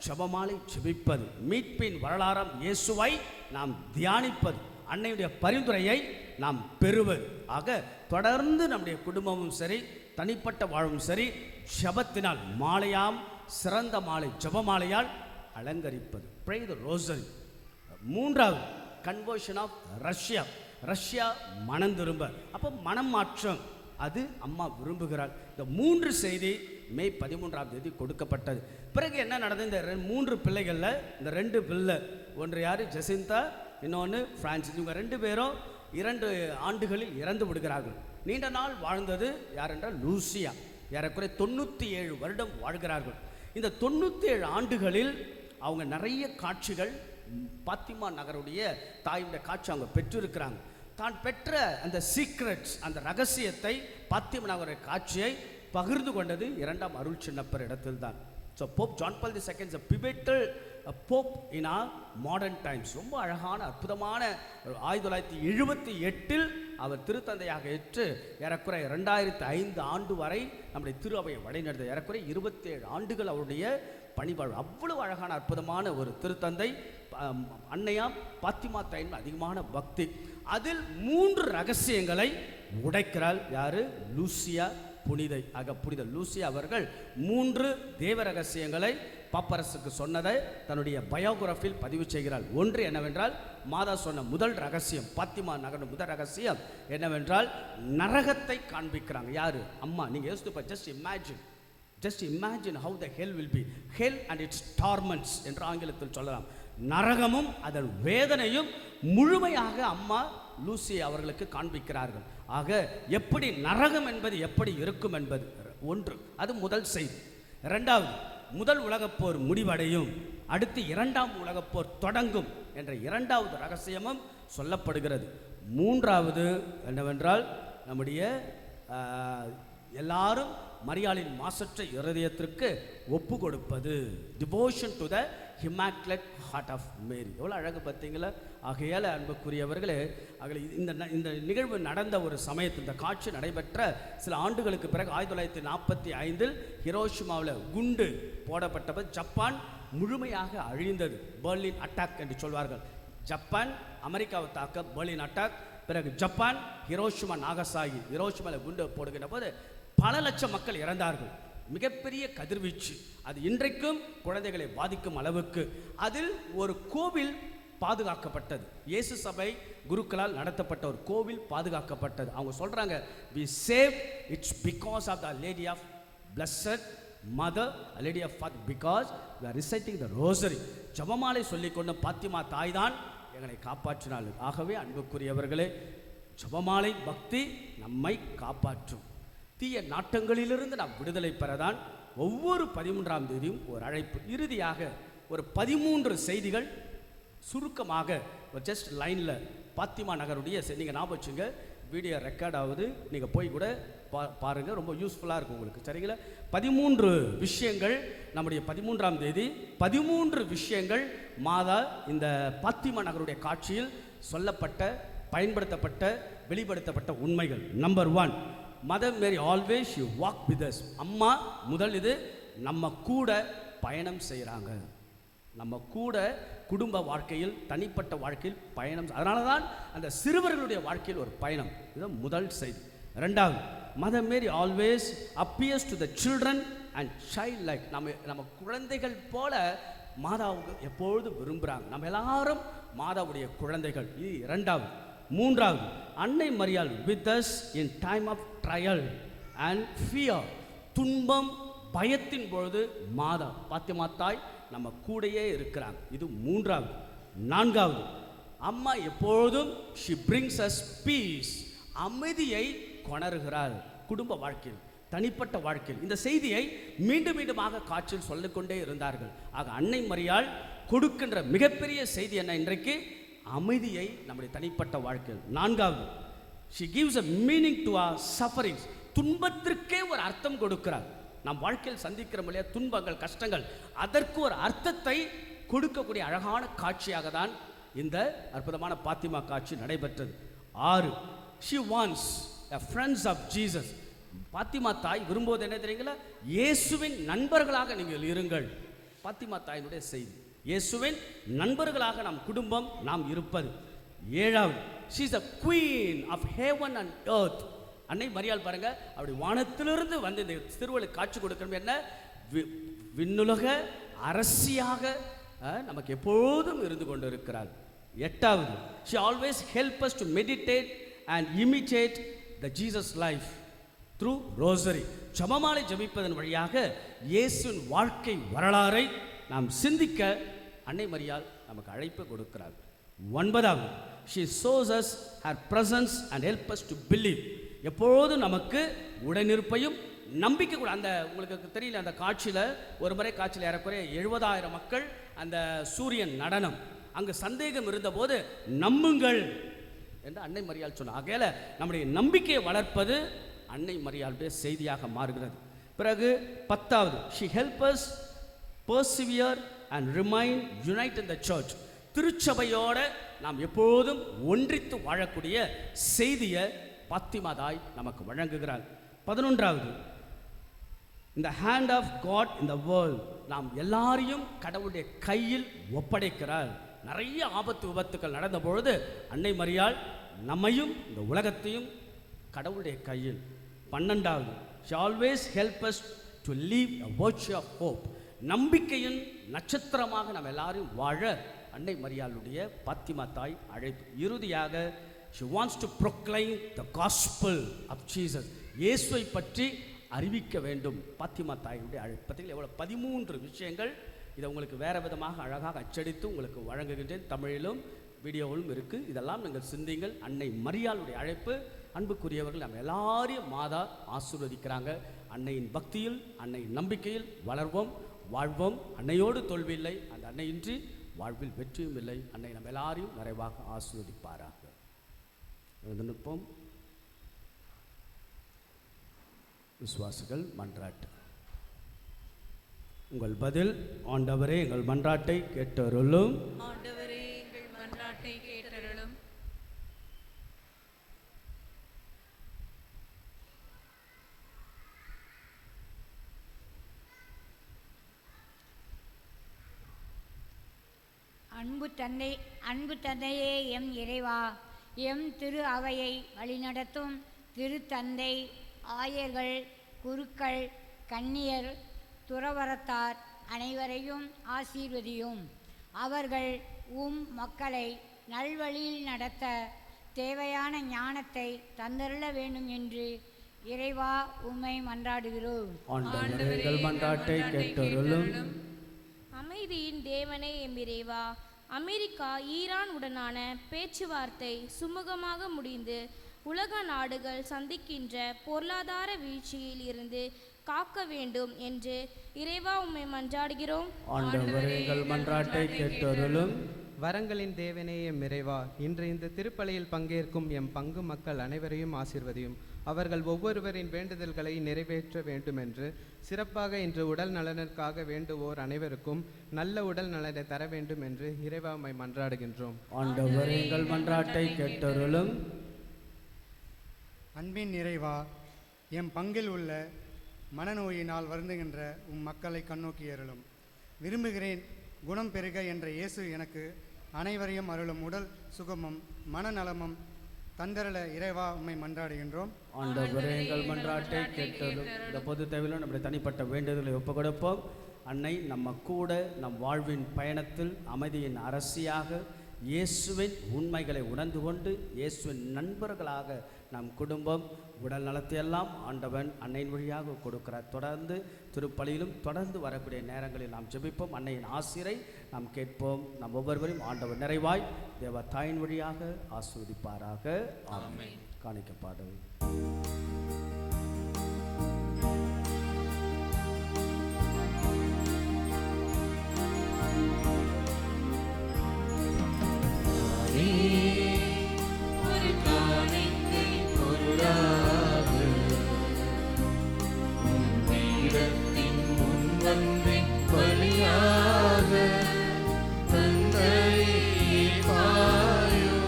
ஜபமாலை ஜெபிப்பது, மீட்பின் வரலாறாம் இயேசுவை நாம் தியானிப்பது, அன்னையுடைய பரிந்துரையை நாம் பெறுவது. ஆக தொடர்ந்து நம்முடைய குடும்பமும் சரி, தனிப்பட்ட வாழ்வும் சரி, ஜபத்தினால் மாலையாம் சிறந்த மாலை ஜபமாலையால் அலங்கரிப்பது, ப்ரே த ரோசரி. 3வது கன்வர்ஷன் ஆஃப் ரஷ்யா. ரஷ்யா மனம் திரும்ப. அப்போ மனம் மாற்றம் அது அம்மா விரும்புகிறாள். இந்த 3 செய்தி மே 13ஆம் தேதி கொடுக்கப்பட்டது. பிறகு என்ன நடந்தது? இந்த 3 பிள்ளைகளில் இந்த 2 பிள்ளை, ஒன்று யார்? ஜெசிந்தா, இன்னொன்று பிரான்சிஸ். இவங்க 2 பேரும் 2 ஆண்டுகளில் இறந்து விடுகிறார்கள். நீண்ட நாள் வாழ்ந்தது யார் என்றால் லூசியா. ஏறக்குறைய 97 வருடம் வாழ்கிறார்கள். இந்த 97 ஆண்டுகளில் அவங்க நிறைய காட்சிகள், பாத்திமா நகருடைய தாயுடைய காட்சி அவங்க பெற்றிருக்கிறாங்க. தான் பெற்ற அந்த சீக்ரெட்ஸ், அந்த ரகசியத்தை, பாத்திமா நகருடைய காட்சியை பகிர்ந்து கொண்டது 2ஆம் அருள் சின்னப்பர் இடத்தில் தான். So Pope John ball II is a pivotal pope in our modern times. ரொம்ப அழகான அற்புதமான 1978 அவர் திருத்தந்தையாக ஏற்று ஏறக்குறைய 2005 ஆண்டு வரை நம்முடைய திரு அவையை வழிநடத்த ஏறக்குறைய 27 ஆண்டுகள் அவருடைய பணிவாழ்வு. அவ்வளவு அழகான அற்புதமான ஒரு திருத்தந்தை. அன்னையாம் பாத்திமா தாயின் அதிகமான பக்தி. அதில் 3 ரகசியங்களை உடைக்கிறாள். யாரு? லூசியா புனிதை. ஆக புனித லூசியா அவர்கள் 3 தேவ ரகசியங்களை பாப்பரசுக்கு சொன்னதை தன்னுடைய பயோகிராஃபியில் பதிவு செய்கிறாள். ஒன்று என்னவென்றால், மாதா சொன்ன முதல் ரகசியம், பாத்திமா நகர் முதல் ரகசியம் என்னவென்றால் நரகத்தை காண்பிக்கிறாங்க. யாரு? அம்மா. நீங்கள் யோசித்து just imagine how the hell will be, hell and its torments என்று ஆங்கிலத்தில் சொல்லலாம். நரகமும் அதன் வேதனையும் முழுமையாக அம்மா லூசி அவர்களுக்கு காண்பிக்கிறார்கள். ஆக எப்படி நரகம் என்பது எப்படி இருக்கும் என்பது ஒன்று, அது முதல் செய்தி. இரண்டாவது, முதல் உலகப்போர் முடிவடையும், அடுத்து இரண்டாம் உலகப்போர் தொடங்கும் என்ற இரண்டாவது ரகசியமும் சொல்லப்படுகிறது. மூன்றாவது என்னவென்றால், நம்முடைய எல்லாரும் மரியாளின் மாசற்ற இருதயத்திற்கு ஒப்பு கொடுப்பது, devotion to the Immaculate Heart of Mary. எவ்வளோ அழகு பார்த்தீங்களா? ஆகையால் அன்புக்குரியவர்களே, இந்த நிகழ்வு நடந்த ஒரு சமயத்தில், இந்த காட்சி நடைபெற்ற சில ஆண்டுகளுக்கு பிறகு 1945 ஹிரோஷிமாவில் குண்டு போடப்பட்டபோது ஜப்பான் முழுமையாக அழிந்தது. பெர்லின் அட்டாக் என்று சொல்வார்கள். ஜப்பான் அமெரிக்காவை தாக்க பெர்லின் அட்டாக், பிறகு ஜப்பான் ஹிரோஷிமா நாகசாகி, ஹிரோஷிமாவில் குண்டு போடுகின்ற போது பல லட்சம் மக்கள் இறந்தார்கள். மிகப்பெரிய கதிர்வீச்சு. அது இன்றைக்கும் குழந்தைகளை பாதிக்கும் அளவுக்கு. அதில் ஒரு கோவில் பாதுகாக்கப்பட்டது. இயேசு சபை குருக்களால் நடத்தப்பட்ட ஒரு கோவில் பாதுகாக்கப்பட்டது. அவங்க சொல்றாங்க, we saved it's because of the lady of blessed mother, a lady of faith, because we are reciting the rosary. ஜெபமாலை சொல்லிக்கொண்டு பாத்திமா தாய் தான் எங்களை காப்பாற்றினாள். ஆகவே அன்புக்குரியவர்களே, ஜெபமாலை பக்தி நம்மை காப்பாற்றும். தீய நாட்டங்களிலிருந்து நாம் விடுதலை பெறதான் ஒவ்வொரு 13ஆம் தேதியும் ஒரு அழைப்பு. இறுதியாக ஒரு 13 செய்திகள் சுருக்கமாக ஒரு ஜஸ்ட் லைனில் பாத்திமா நகருடைய நீங்கள் ஞாபகம் வச்சுங்க. வீடியோ ரெக்கார்ட் ஆகுது, நீங்கள் போய் கூட பாருங்கள், ரொம்ப யூஸ்ஃபுல்லாக இருக்கும் உங்களுக்கு. சரிங்களா? 13 விஷயங்கள் நம்முடைய 13ஆம் தேதி 13 விஷயங்கள் மாதா இந்த பாத்திமா நகருடைய காட்சியில் சொல்லப்பட்ட, பயன்படுத்தப்பட்ட, வெளிப்படுத்தப்பட்ட உண்மைகள். Number 1, mother Mary always you walk with us. அம்மா முதல் இது நம்ம கூட பயணம் செய்கிறாங்க. நம்ம கூட குடும்ப வாழ்க்கையில், தனிப்பட்ட வாழ்க்கையில் பயணம். அதனால தான் அந்த சிறுவர்களுடைய வாழ்க்கையில் ஒரு பயணம். இது முதல் செய்தி. ரெண்டாவது, mother Mary always appears to the children and child like. நம்ம குழந்தைகள் போல மாதாவுக்கு எப்பொழுதும் விரும்புகிறாங்க. நம்ம எல்லாரும் மாதாவுடைய குழந்தைகள். இது இரண்டாவது. மூன்றாவது, அன்னை மரியாள் with us in time of trial and fear. துன்பம், பயத்தின் பொழுது மாதா பாத்திமா தாய் நம்ம கூடையே இருக்கிறாங்க. இது மூன்றாவது. நான்காவது, அம்மா எப்பொழுதும் she brings us peace, அமைதியை கொணருகிறாள் குடும்ப வாழ்க்கையில், தனிப்பட்ட வாழ்க்கையில். இந்த செய்தியை மீண்டும் மீண்டுமாக காட்சியில் சொல்லிக்கொண்டே இருந்தார்கள். ஆக அன்னை மரியாள் கொடுக்கின்ற மிகப்பெரிய செய்தி என்ன இன்றைக்கு? அமைதியை நம்முடைய தனிப்பட்ட வாழ்க்கையில். நான்காவது, she gives a meaning to our sufferings. துன்பத்திற்கே ஒரு அர்த்தம் கொடுக்கிறார். நம் வாழ்க்கையில் சந்திக்கிற இல்லையா துன்பங்கள், கஷ்டங்கள், அதற்கு ஒரு அர்த்தத்தை கொடுக்கக்கூடிய அழகான காட்சியாக தான் இந்த அற்புதமான பாத்திமா காட்சி நடைபெற்றது. 6, she wants a friends of Jesus. Fathima தாய் விரும்புவது என்ன தெரியுங்களா? இயேசுவின் நண்பர்களாக நீங்கள் இருங்கள். பாத்திமா தாயினுடைய செய்தி, இயேசுவின் நண்பர்களாக நம் குடும்பம் நாம் இருப்பது. 7வது, she is a queen of heaven and earth. அன்னை மரியாள் பாருங்க, அப்படி வானத்திலிருந்து வந்து இந்த திருவள்ளுவர் காட்சி கொடுக்கணும். என்ன? விண்ணுலக அரசியாக நமக்கு எப்போதும் இருந்து கொண்டு இருக்கிறார். 8வது, she always help us to meditate and imitate the Jesus life through rosary. ஜெபமாலை ஜெபிப்பதன் வழியாக இயேசுவின் வாழ்க்கை வரலாறை நாம் சிந்திக்க அன்னை மரியாள் நமக்கு அழைப்பு கொடுக்கிறார். 9வது, she shows us her presence and help us to believe. எப்பொழுதும் நமக்கு உடனிருப்பையும் நம்பிக்கை கூட. அந்த உங்களுக்கு தெரியல, அந்த காட்சியில் ஒரு முறை காட்சியில் ஏறக்குறைய 70,000 மக்கள் அந்த சூரியன் நடனம், அங்கு சந்தேகம் இருந்தபோது நம்புங்கள் என்று அன்னை மரியாள் சொன்னார். ஆகையால நம்முடைய நம்பிக்கையை வளர்ப்பது அன்னை மரியாளுடைய செய்தியாக மாறுகிறது. பிறகு 10வது, she help us persevere and remain united in the church. திருச்சபையோடு நாம் எப்போதும் ஒன்றித்து வாழக்கூடிய செய்தியை பாத்திமா தாய் நமக்கு வழங்குகிறார். 11வது, இந்த hand of God in the world. நாம் எல்லாரையும் கடவுளுடைய கையில் ஒப்படைக்கிறார். நிறைய ஆபத்து விபத்துக்கள் நடந்த பொழுது அன்னை மரியாள் நம்மையும் இந்த உலகத்தையும் கடவுளுடைய கையில். 12வது, she always help us to live a virtue of hope. நம்பிக்கையின் நட்சத்திரமாக நம்ம எல்லாரும் வாழ அன்னை மரியாளுடைய பாத்திமா தாய் அழைப்பு. இறுதியாக she wants to proclaim the gospel of Jesus. இயேசுவை பற்றி அறிவிக்க வேண்டும். பாத்திமா தாயுடைய அழைப்பு. பார்த்தீங்களா எவ்வளோ 13 விஷயங்கள். இதை உங்களுக்கு வேறு விதமாக அழகாக அச்சடித்து உங்களுக்கு வழங்குகின்றேன். தமிழிலும் வீடியோவிலும் இருக்குது. இதெல்லாம் நீங்கள் சிந்திங்கள். அன்னை மரியாளுடைய அழைப்பு அன்புக்குரியவர்கள் நம்ம எல்லாரையும் மாதா ஆசீர்வதிக்கிறாங்க. அன்னையின் பக்தியில், அன்னையின் நம்பிக்கையில் வளர்வோம், வாழ்வோம். அன்னையோடு தோல்வியில்லை, அந்த அன்னையின்றி வாழ்வில் வெற்றியும் இல்லை. அன்னை நம்ம எல்லாரையும் நிறைவாக ஆசீர்வதிப்பாராக. எழுந்திருப்போம். விசுவாசிகள் மன்றாட்டு. உங்கள் பதில்: ஆண்டவரே எங்கள் மன்றாட்டை கேட்டருளும். ஆண்டவரே எங்கள் மன்றாட்டை கேட்டருளும். அன்பு தந்தையே, எம் இறைவா, எம் திரு அவையை வழிநடத்தும் திருத்தந்தை, ஆயர்கள், குருக்கள், கன்னியர், துறவரத்தார் அனைவரையும் ஆசீர்வதியும். அவர்கள் மக்களை நல்வழியில் நடத்த தேவையான ஞானத்தை தந்தருள வேண்டும் என்று இறைவா உம்மை மன்றாடுகிறோம். எங்கள் மன்றாட்டை கேட்டருளும். அமைதியின் தேவனே எம் இறைவா, அமெரிக்கா ஈரான் உடனான பேச்சுவார்த்தை சுமூகமாக முடிந்து உலக நாடுகள் சந்திக்கின்ற பொருளாதார வீழ்ச்சியில் இருந்து காக்க வேண்டும் என்று இறைவா உம்மை மன்றாடுகிறோம். ஆண்டவரே எங்கள் மன்றாட்டை கேட்டருளும். வரங்களின் தேவனே எம் இறைவா, இன்று இந்த திருப்பலியில் பங்கேற்கும் எம் பங்கு மக்கள் அனைவரையும் ஆசீர்வதியும். அவர்கள் ஒவ்வொருவரின் வேண்டுதல்களை நிறைவேற்ற வேண்டுமென்று, சிறப்பாக இன்று உடல் நலனுக்காக வேண்டுவோர் அனைவருக்கும் நல்ல உடல் நலனை தர வேண்டும் என்று இறைவா உம்மை மன்றாடுகின்றோம். ஆண்டவரே எங்கள் மன்றாட்டை கேட்டருளும். அன்பின் இறைவா, எம் பங்கில் உள்ள மனநோயினால் வருந்துகின்ற மக்களை கண்ணோக்கி அருளும். விரும்புகிறேன் குணம் பெருக என்ற இயேசு எனக்கு அனைவரையும் அருளும் உடல் சுகமும் மனநலமும் தந்தரல இறைவா உம்மை மன்றாடுகின்றோம். ஆண்டவரே எங்கள் மன்றாட்டை கேட்டருளும். இந்த பொது தேவையில் நம்முடைய தனிப்பட்ட வேண்டுதலை ஒப்புக் கொடுப்போம். அன்னை நம்ம கூட நம் வாழ்வின் பயணத்தில் அமைதியின் அரசியாக இயேசுவின் உண்மைகளை உணர்ந்து கொண்டு இயேசுவின் நண்பர்களாக நம் குடும்பம் உடல் நலத்தையெல்லாம் ஆண்டவன் அன்னையின் வழியாக கொடுக்கிறார். தொடர்ந்து திருப்பலியிலும் தொடர்ந்து வரக்கூடிய நேரங்களில் நாம் ஜெபிப்போம். அன்னையின் ஆசிரை நாம் கேட்போம். நம் ஒவ்வொருவரையும் ஆண்டவர் நிறைவாய் தேவ தாயின் வழியாக ஆசீர்வதிப்பாராக. ஆமென். காணிக்க பாடல். ஒரு காணிக்கை பொருளாக உம் பீடத்தின் முன் வந்தேன், பலியாக தந்தையே பாயோ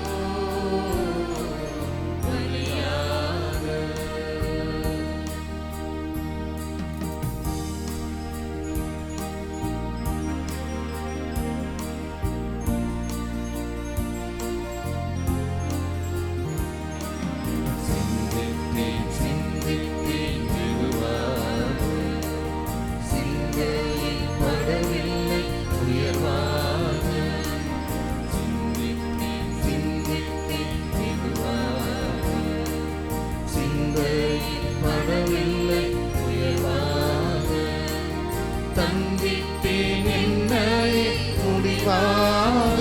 பலியாக. சிந்தித்தேன் மெதுவாக, சிந்தையில் படவில்லை உயர்வாக. சிந்தித்தேன் மெதுவாக, சிந்தையில் படவில்லை உயர்வாக. தந்தித்தேன் என்னை முடிவாக,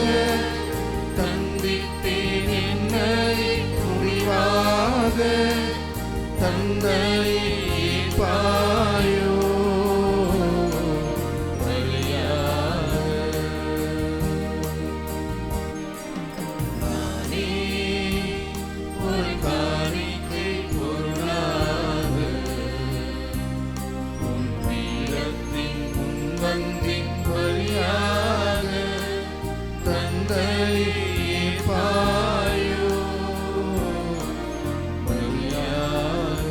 தந்தித்தேன் என்னை முடிவாக. தந்தையே பாயோ பலியாக. நானே ஒரு காணிக்கை பொருளாக உம் பீடத்தின் முன் வந்தேன், பலியாக தந்தையே பாயோ பலியாக.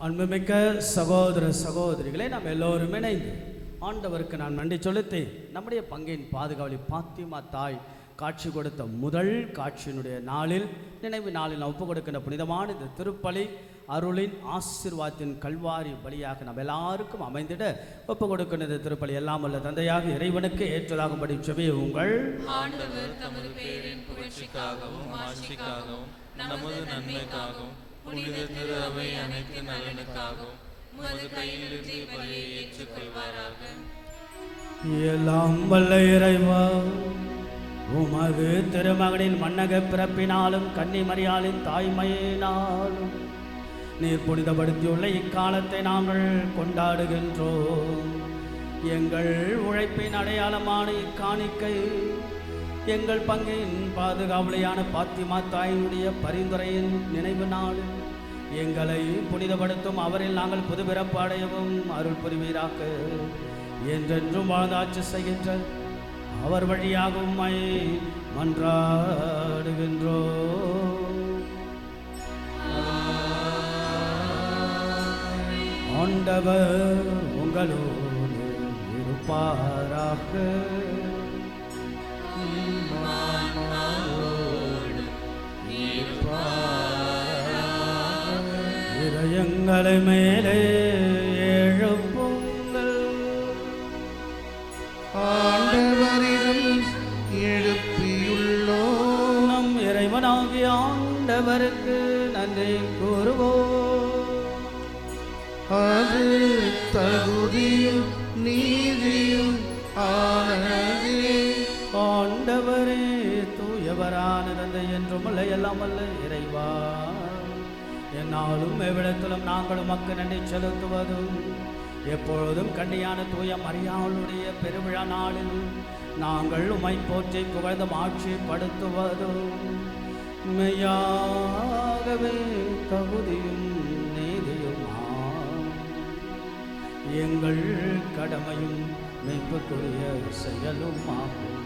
அன்புமிக்க சகோதர சகோதரிகளை நாம் எல்லோரும் இணைந்து ஆண்டவருக்கு நான் நன்றி செலுத்தி நம்முடைய பங்கின் பாதுகாவலி பாத்திமா தாய் காட்சி கொடுத்த முதல் காட்சியினுடைய நாளில் நினைவு நாளில் நாம் ஒப்பு கொடுக்கின்ற புனிதமான இந்த திருப்பலி அருளின் ஆசீர்வாதத்தின் கல்வாரி பலியாக நம்ம எல்லாருக்கும் அமைந்திட ஒப்பு கொடுக்கின்ற திருப்பலி எல்லாம் வல்ல தந்தையாக இறைவனுக்கு ஏற்றதாகும்படி செபியுங்கள். ஆண்டவர் தமது பேரின் புகழ்ச்சிக்காகவும் ஆட்சிக்காகவும் நமது நன்மைக்காகவும் புனித திரு அவை அனைத்து நலனுக்காகவும் உமது கையிலிருந்து பலியை ஏற்றுக்கொள்வாராக. எல்லாம் வல்ல இறைவா, உமது திருமகனின் மன்னக பிறப்பினாலும் கன்னி மரியாளின் தாய்மையினாலும் நீர் புனிதப்படுத்தியுள்ள இக்காலத்தை நாங்கள் கொண்டாடுகின்றோம். எங்கள் உழைப்பின் அடையாளமான இக்காணிக்கை எங்கள் பங்கின் பாதுகாவலியான பாத்திமா தாயினுடைய பரிந்துரையின் நினைவு நாள் எங்களை புனிதப்படுத்தும். அவரில் நாங்கள் புதுபிறப்பு அடையவும் அருள் புரிவீராக. என்றென்றும் வாழ்ந்தாட்சி செய்கின்ற அவர் வழியாக உம்மை மன்றாடுகின்றோம். ஆண்டவர் உங்களோடு இருப்பாராக. இதயங்களை மேலே எழுப்புங்கள். ஆண்டவரிடம் எழுப்பியுள்ளோம். நம் இறைவனாகிய ஆண்டவருக்கு நன்றி கூறுவோம். அது தகுதியும் நீதியும் ஆனதே. ஆண்டவரே தூயவரான தந்தை என்றும் எல்லாம் அல்ல இறைவா, என்னாலும் எவ்விடத்திலும் நாங்களும் மக்கள் நன்றி செலுத்துவதும் எப்பொழுதும் கண்ணியான தூய மரியாளுடைய பெருவிழா நாளில் நாங்கள் உமை போற்றி புகழ்ந்தும் ஆட்சிப்படுத்துவதும் மெய்யாகவே தகுதியும் நீதியுமா எங்கள் கடமையும் மெய்ப்புக்குரிய செயலும் ஆகும்.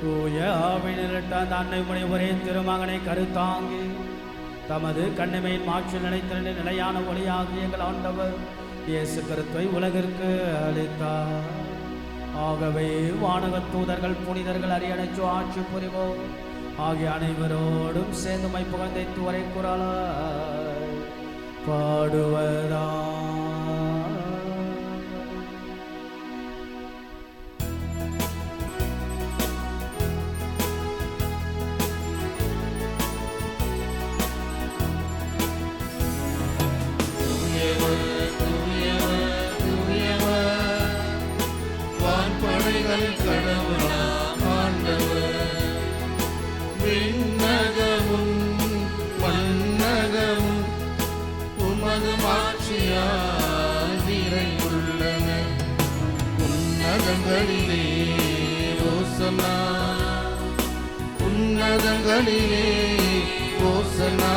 தூய ஆவினிலிட்ட அந்த அன்னைமுறை ஒரே திருமகனை கருத்தாங்கி தமது கண்ணிமையின் மாற்றில் நினைத்திருந்த நிலையான ஒளியாகி எங்கள் ஆண்டவர் இயேசு கிறிஸ்துவை உலகிற்கு அளித்தார். ஆகவே வானகத் தூதர்கள் புனிதர்கள் அரியணைச்சு ஆட்சி புரிவோம் ஆகிய அனைவரோடும் சேர்ந்து மை புகழ்ந்தை துவரை குரலாய் பாடுவதா. கடவுளாம் ஆண்டவர் விண்ணகமும் மண்ணகமும் உமது மாட்சியால் நிறைந்துள்ளன. உன்னதங்களிலே ஓசனா, உன்னதங்களிலே ஓசனா.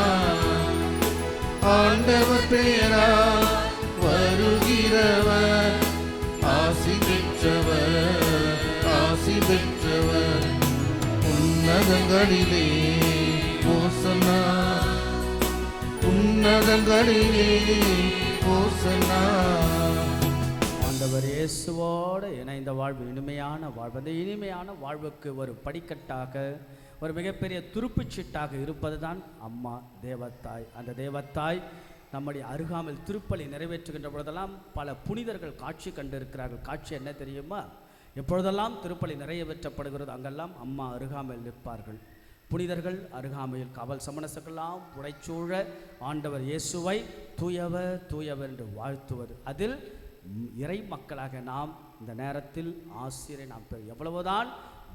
ஆண்டவர் பெயரால் வருகிறவர் ஆசி பெற்றவர், ஆசி பெற்றவர். உன்னதங்களிலே ஓசனா, உன்னதங்களிலே ஓசனா. ஆண்டவர் இயேசுவோடு இணைந்த வாழ்வு இனிமையான வாழ்வு. அந்த இனிமையான வாழ்வுக்கு ஒரு படிக்கட்டாக, ஒரு மிகப்பெரிய துருப்புச்சீட்டாக இருப்பது தான் அம்மா தேவத்தாய். அந்த தேவத்தாய் நம்முடைய அருகாமையில் திருப்பலி நிறைவேற்றுகின்ற பொழுதெல்லாம் பல புனிதர்கள் காட்சி கண்டிருக்கிறார்கள். காட்சி என்ன தெரியுமா? எப்பொழுதெல்லாம் திருப்பலி நிறைவேற்றப்படுகிறது அங்கெல்லாம் அம்மா அருகாமையில் நிற்பார்கள். புனிதர்கள் அருகாமையில் காவல் சமணசுக்கெல்லாம் புடைச்சூழ ஆண்டவர் இயேசுவை தூயவர் தூயவர் என்று வாழ்த்துவது. அதில் இறை மக்களாக நாம் இந்த நேரத்தில் ஆசிரியரை நாம் எவ்வளவுதான்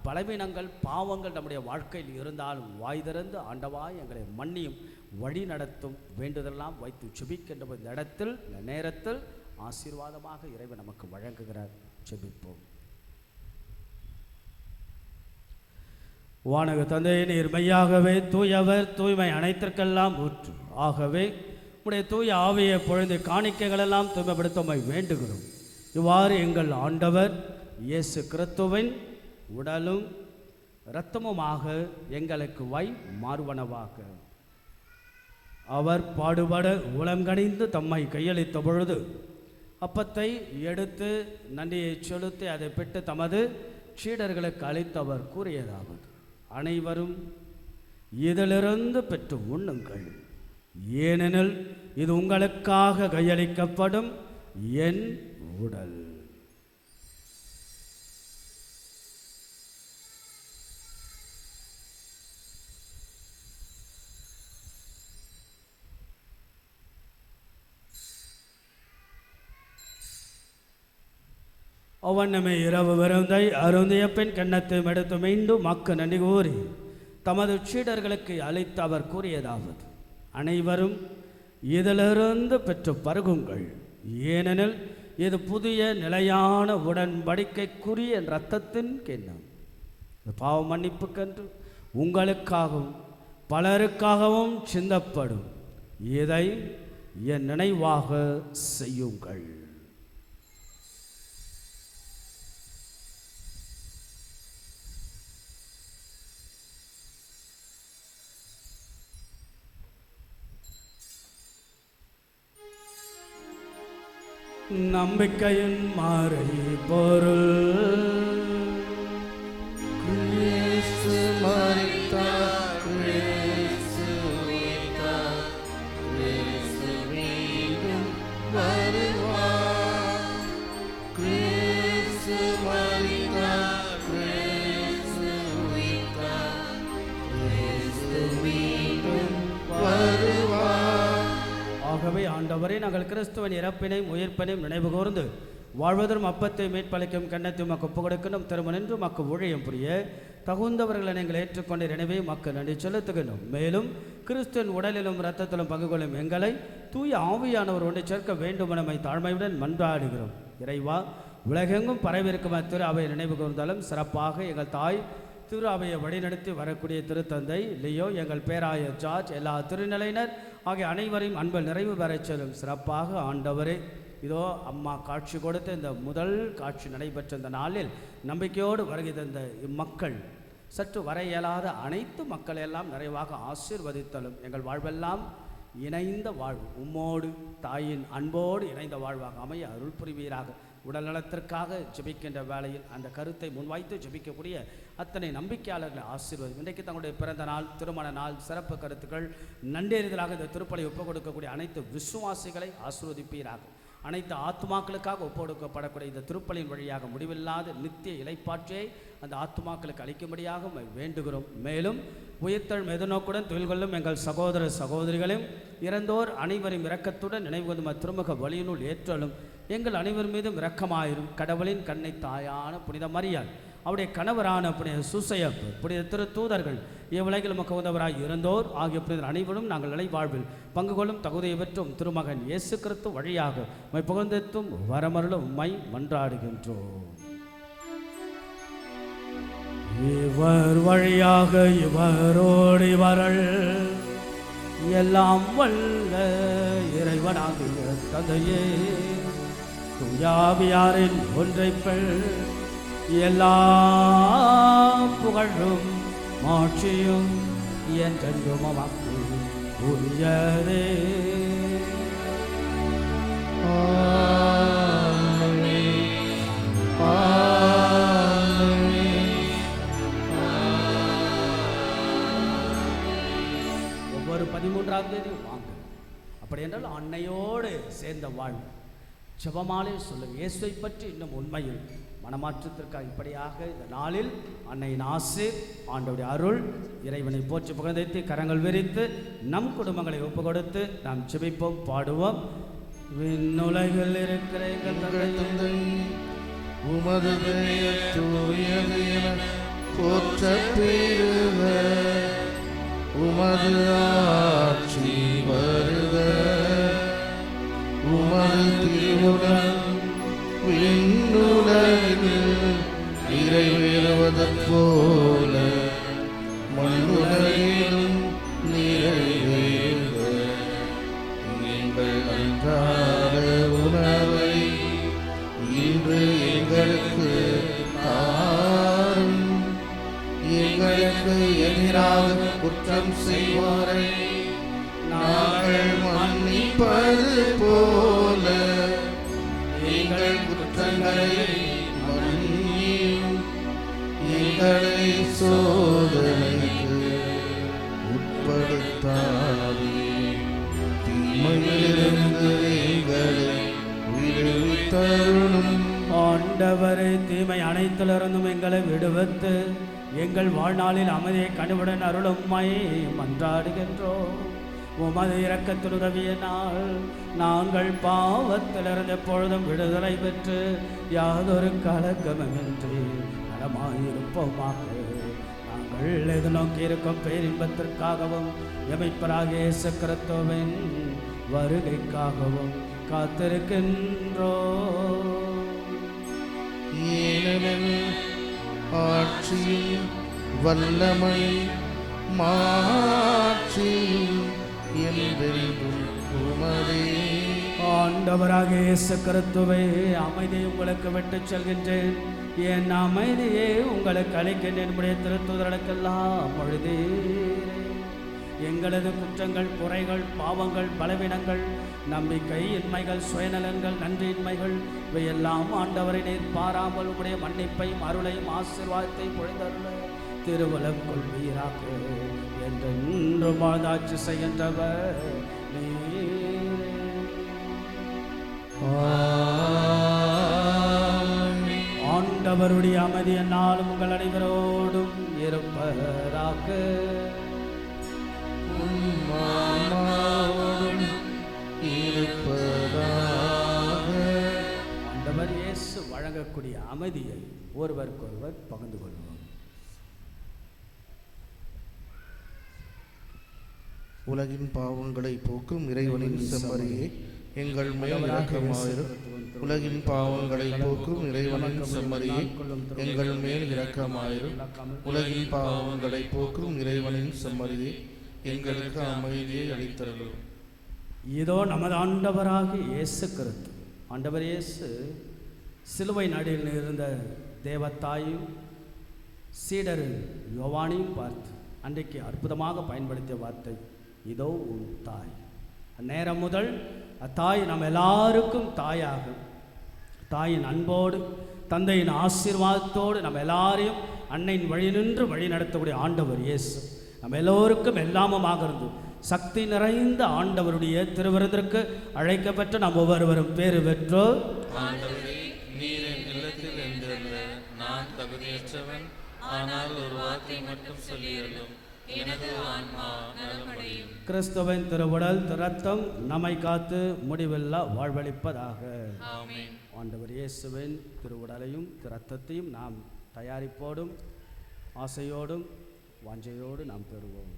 பலவீனங்கள் பாவங்கள் நம்முடைய வாழ்க்கையில் இருந்தாலும் வாய் திறந்து ஆண்டவா எங்களை மன்னியும் வழி நடத்தும் வேண்டுதெல்லாம் வைத்து செபிக்கின்ற இந்த இடத்தில் இந்த நேரத்தில் ஆசீர்வாதமாக இறைவன் நமக்கு வழங்குகிறார். செபிப்போம். வானக தந்தையே, நீர் மெய்யாகவே தூயவர், தூய்மை அனைத்திற்கெல்லாம் ஊற்று. ஆகவே உடைய தூய ஆவியை பொழுது காணிக்கைகளெல்லாம் தூய்மைப்படுத்த வேண்டுகிறோம். இவ்வாறு எங்கள் ஆண்டவர் இயேசு கிறிஸ்துவின் உடலும் இரத்தமுமாக எங்களுக்கு மாறுவனவாக. அவர் பாடுபட உளங்கணிந்து தம்மை கையளித்த பொழுது அப்பத்தை எடுத்து நன்றியை செலுத்தி அதை பெற்று தமது சீடர்களுக்கு அளித்தவர் கூறியதாவது, அனைவரும் இதிலிருந்து பெற்று உண்ணுங்கள், ஏனெனில் இது உங்களுக்காக கையளிக்கப்படும் என் உடல். அவ்வண்ணமே இரவு விருந்தை அருந்திய பின் கிண்ணத்தையும் எடுத்து மீண்டும் மக்கு நன்றி கூறி தமது சீடர்களுக்கு அளித்து அவர் கூறியதாவது, அனைவரும் இதிலிருந்து பெற்று பருகுங்கள், ஏனெனில் இது புதிய நிலையான உடன்படிக்கைக்குரிய இரத்தத்தின் கிண்ணம், பாவ மன்னிப்புக்கென்று உங்களுக்காகவும் பலருக்காகவும் சிந்தப்படும். இதை என் நினைவாக செய்யுங்கள். நம்பிக்கையின் மாறை பொருள். கிறிஸ்து மரித்தார், கிறிஸ்து உயிர்த்தார், கிறிஸ்து மீண்டும் வருவார். கிறிஸ்து மரித்தார், கிறிஸ்து உயிர்த்தார், கிறிஸ்து மீண்டும் வருவார். ஆகவே ஆண்டவரே, நாங்கள் கிறிஸ்துவின் இறப்பினையும் உயிர்ப்பினையும் நினைவு கூர்ந்து வாழ்வதற்கும் அப்பத்தை மீட்பளிக்கும் கண்ணத்தை மக்கு ஒப்பு கொடுக்கணும். திரும்ப நின்று மக்கு ஊழியம் புரிய தகுந்தவர்களை நீங்கள் ஏற்றுக்கொண்ட நினைவை மக்கு நன்றி செலுத்துகின்றோம். மேலும் கிறிஸ்துவின் உடலிலும் இரத்தத்திலும் பங்கு கொள்ளும் எங்களை தூய ஆவியானவர் ஒன்றை சேர்க்க வேண்டும் என தாழ்மையுடன் மன்றாடுகிறோம். இறைவா, உலகெங்கும் பரவிருக்கும் திரு அவையை நினைவு கூர்ந்தாலும் சிறப்பாக எங்கள் தாய் திரு அவையை வழிநடத்தி வரக்கூடிய திருத்தந்தை லியோ, எங்கள் பேராயர் ஜார்ஜ், எல்லா திருநிலையினர் ஆகிய அனைவரையும் அன்பு நிறைவு பெறச் செல்லும். சிறப்பாக ஆண்டவரே, இதோ அம்மா காட்சி கொடுத்த இந்த முதல் காட்சி நடைபெற்ற இந்த நாளில் நம்பிக்கையோடு வருகை தந்த இம்மக்கள், சற்று வர இயலாத அனைத்து மக்களையெல்லாம் நிறைவாக ஆசீர்வதித்தலும். எங்கள் வாழ்வெல்லாம் இணைந்த வாழ்வு, உம்மோடு தாயின் அன்போடு இணைந்த வாழ்வாக அமைய அருள் புரிவீராக. உடல் நலத்திற்காக ஜெபிக்கின்ற வேளையில் அந்த கருத்தை முன்வைத்து ஜெபிக்கக்கூடிய அத்தனை நம்பிக்கையாளர்களை ஆசீர்வதி. இன்றைக்கு தங்களுடைய பிறந்த நாள், திருமண நாள், சிறப்பு கருத்துக்கள், நன்றேறுதலாக இந்த திருப்பலி ஒப்புக் கொடுக்கக்கூடிய அனைத்து விசுவாசிகளை ஆசீர்வதிப்பீராக. அனைத்து ஆத்மாக்களுக்காக ஒப்பு கொடுக்கப்படக்கூடிய இந்த திருப்பலியின் வழியாக முடிவில்லாத நித்திய இலைப்பாற்றியை அந்த ஆத்மாக்களுக்கு அளிக்கும்படியாக வேண்டுகிறோம். மேலும் உயிர்த்தெழும் எதிர்நோக்குடன் தொழில் கொள்ளும் எங்கள் சகோதர சகோதரிகளையும் இறந்தோர் அனைவரையும் இரக்கத்துடன் நினைவு திருமுக வழியினுள் ஏற்றலும். எங்கள் அனைவர் மீதும் இரக்கமாயிரும். கடவுளின் கண்ணை தாயான புனித மரியாள், அவருடைய கணவரான புனித சூசையப், புனித திரு தூதர்கள், இவ்வுலகில் நமக்கு உதவராய் இருந்தோர் ஆகிய புனிதர் அனைவரும் நாங்கள் நிலை வாழ்வில் பங்கு கொள்ளும் தகுதியை பெற்றும் திருமகன் இயேசு கிறிஸ்து வழியாக உம்மை புகழ்ந்தெத்தும் வரமருளும் உம்மை மன்றாடுகின்றோம். இவர் வழியாக இவரோடு இவர்கள் எல்லாம் வல்ல இறைவனாகிய தந்தையே, தூயாவியாரின் ஒன்றைப்பள் எல்லா புகழும் மாட்சியும் என்றென்றும் உமக்கு உரியதே. ஒவ்வொரு 13ஆம் தேதி வாங்க. அப்படி என்றால் அன்னையோடு சேர்ந்த வாழ்வு ஜெபமாலே சொல்லுங்க. இயேசுவை பற்றி இன்னும் உண்மையில் மனமாற்றத்திற்காக இப்படியாக இந்த நாளில் அன்னையின் ஆசீர், ஆண்டவருடைய அருள், இறைவனை போற்றி புகழ்ந்து கரங்கள் விரித்து நம் குடும்பங்களை ஒப்பு கொடுத்து நாம் ஜெபிப்போம், பாடுவோம். விண்ணுலகில் இருக்கிற எங்கள் தந்தை, உமது பெயர் தூயது என போற்றப் பெறுக. உமது ஆட்சி வருக. உமது திருவுளம் விண்ணுலகில் நிறைவேறுவதைப் போல மண்ணுலகிலும் நிறைவேறுக. எங்கள் அன்றாட உணவை இன்று எங்களுக்கு தாரும். எங்களுக்கு எதிராக குற்றம் செய்வோரை நாங்கள் மன்னிப்பது போல எங்கள் குற்றங்களை மன்னியும், எங்களை சோதனைக்கு உட்படுத்தாதே, தீமையிலிருந்து எங்களை விடுவித்தருளும். ஆண்டவரே, தீமை அனைத்திலிருந்தும் எங்களை விடுவித்து எங்கள் வாழ்நாளில் அமைதியை கனிவுடன் அருளும்மை மன்றாடுகின்றோம். உமது இரக்கத்தின் உதவியினால் நாங்கள் பாவத்திலிருந்து எப்பொழுதும் விடுதலை பெற்று யாதொரு கலக்கமின்றி நலமாயிருப்போமாக. நாங்கள் எதிர்நோக்கி இருக்கும் பேரின்பத்திற்காகவும் எமைப்பராகிய இயேசு கிறிஸ்துவின் வருகைக்காகவும் காத்திருக்கின்றோம். ஏனெனில் ஆட்சியும் வல்லமை மாட்சியும் என்றென்றும் உமதே. ஆண்டவராகிய இயேசு கிறிஸ்துவே, அமைதியை உங்களுக்கு விட்டுச் செல்கின்றேன், என் அமைதியை உங்களுக்கு அளிக்கின்றேன். உடைய திருத்துதர்களுக்கெல்லாம் பொழுதீரே. எங்களது குற்றங்கள், குறைகள், பாவங்கள், பலவீனங்கள், நம்பிக்கை இன்மைகள், சுயநலன்கள், நன்றியின்மைகள் இவையெல்லாம் ஆண்டவரை நீர் பாராமல் உடைய மன்னிப்பையும் அருளையும் ஆசீர்வாதத்தையும் பொழிந்தருள திருவலம் கொள்வீராக. என்றென்றும் வாழ்ந்தாட்சி செய்கின்றவர் நீரே. ஆண்டவருடைய அமைதி என்னாலும் உங்கள் அனைவரோடும் இருப்பதாக. ஆண்டவர் இயேசு வழங்கக்கூடிய அமைதியை ஒருவருக்கொருவர் பகிர்ந்து கொள்வோம். உலகின் பாவங்களை போக்கும் இறைவனின் செம்மறியே, எங்கள் மேல் இரக்கமாயிரும். உலகின் பாவங்களை போக்கும் இறைவனின் செம்மறியே, எங்கள் மேல் இரக்கமாயிரும். உலகின் பாவங்களை போக்கும் இறைவனின் செம்மறியே, எங்களுக்கு அமைதியை அளித்தருளும். இதோ நமது ஆண்டவராகிய இயேசு கிறிஸ்து, ஆண்டவர் இயேசு சிலுவை நடுவில் இருந்த தேவத்தாயும் சீடர் யோவானையும் பார்த்து அன்றைக்கு அற்புதமாக பயன்படுத்திய வார்த்தை, இதோ உன் தாய். அந்நேரம் முதல் அத்தாய் நம் எல்லாருக்கும் தாயாகும். தாயின் அன்போடு, தந்தையின் ஆசீர்வாதத்தோடு நம்ம எல்லாரையும் அன்னையின் வழி நின்று வழி நடத்தக்கூடிய ஆண்டவர் இயேசு நம்ம எல்லோருக்கும் எல்லாமுமாக இருந்து சக்தி நிறைந்த ஆண்டவருடைய திருவிருந்திற்கு அழைக்கப்பட்ட நாம் ஒவ்வொருவரும் பேறு பெற்றோர். நான் தகுதியற்றவன், ஆனால் ஒரு வார்த்தை மட்டும் சொல்லியருளும், எனது ஆன்மா நலமடையும். கிறிஸ்துவின் திருவுடல் இரத்தம் நம்மை காத்து முடிவில்லா வாழ்வளிப்பதாக. ஆமென். ஆண்டவர் இயேசுவின் திருவுடலையும் இரத்தத்தையும் நாம் தயாரிப்போடும் ஆசையோடும் வாஞ்சையோடு நாம் பெறுவோம்.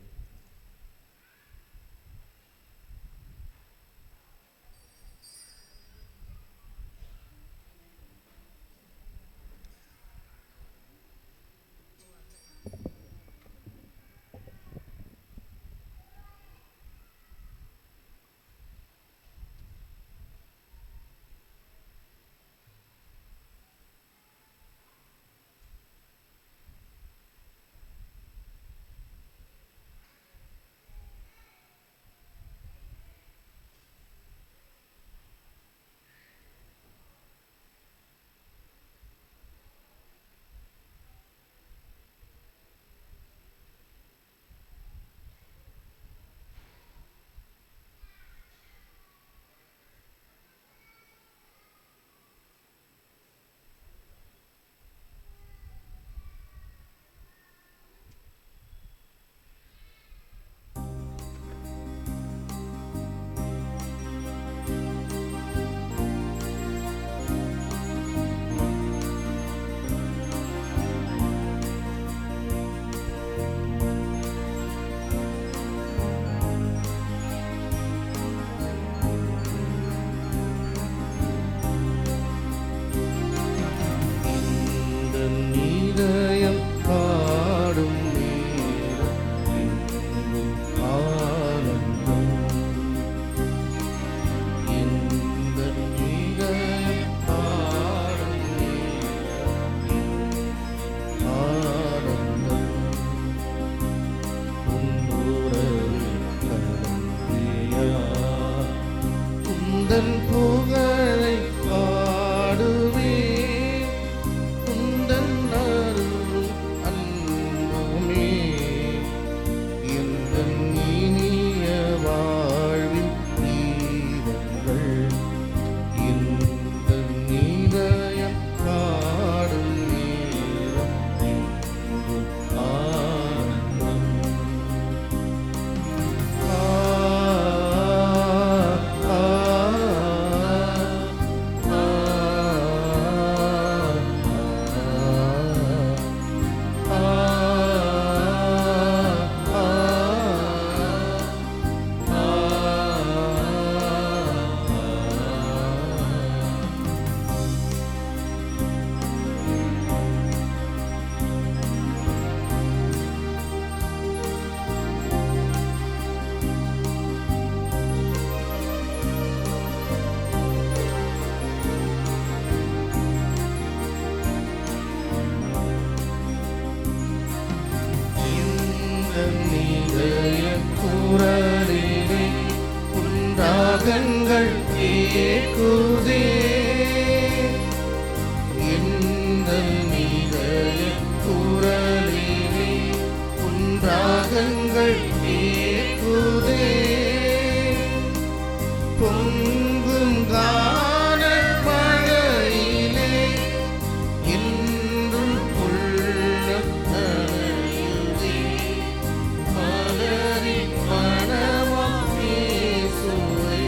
குரலிலே உண்டாகங்கள் கேட்குதே எங்கள் நீரைய குரலிலே உண்டாகங்கள் கேட்குதே பொங்கும் கான மழையிலே என்றும் உள்ளம் நனையுதே மலரின் மணமாம் இயேசுவை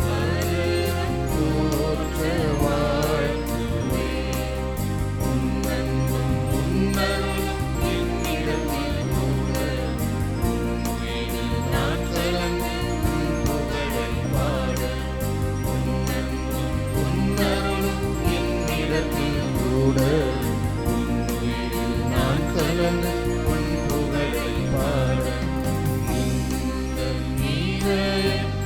மலரும் போற்ற வாழ்த்துவே உன்னன்பும் உன்னருளும் என்னிடத்தில் கூட உன்னுயிரில் நான் கலந்து உன் புகழை பாட உன்னன்பும் உன்னருளும் என்னிடத்தில் கூட உன்னுயிரில் நான் கலந்து உன் புகழை பாட இந்த நீரை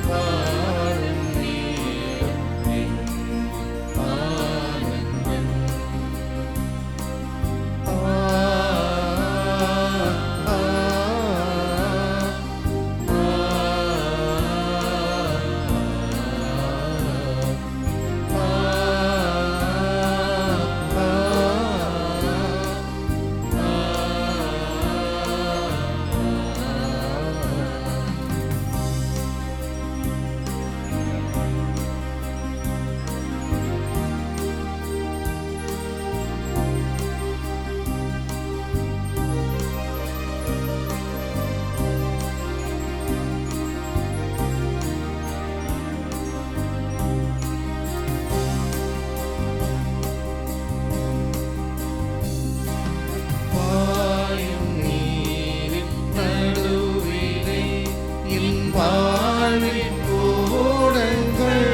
பாடும் நேரம் எங்கும் ஆனந்தம் பாயும் நீரின் நடுவிலே என் வாழ்வின் ஓடங்கள்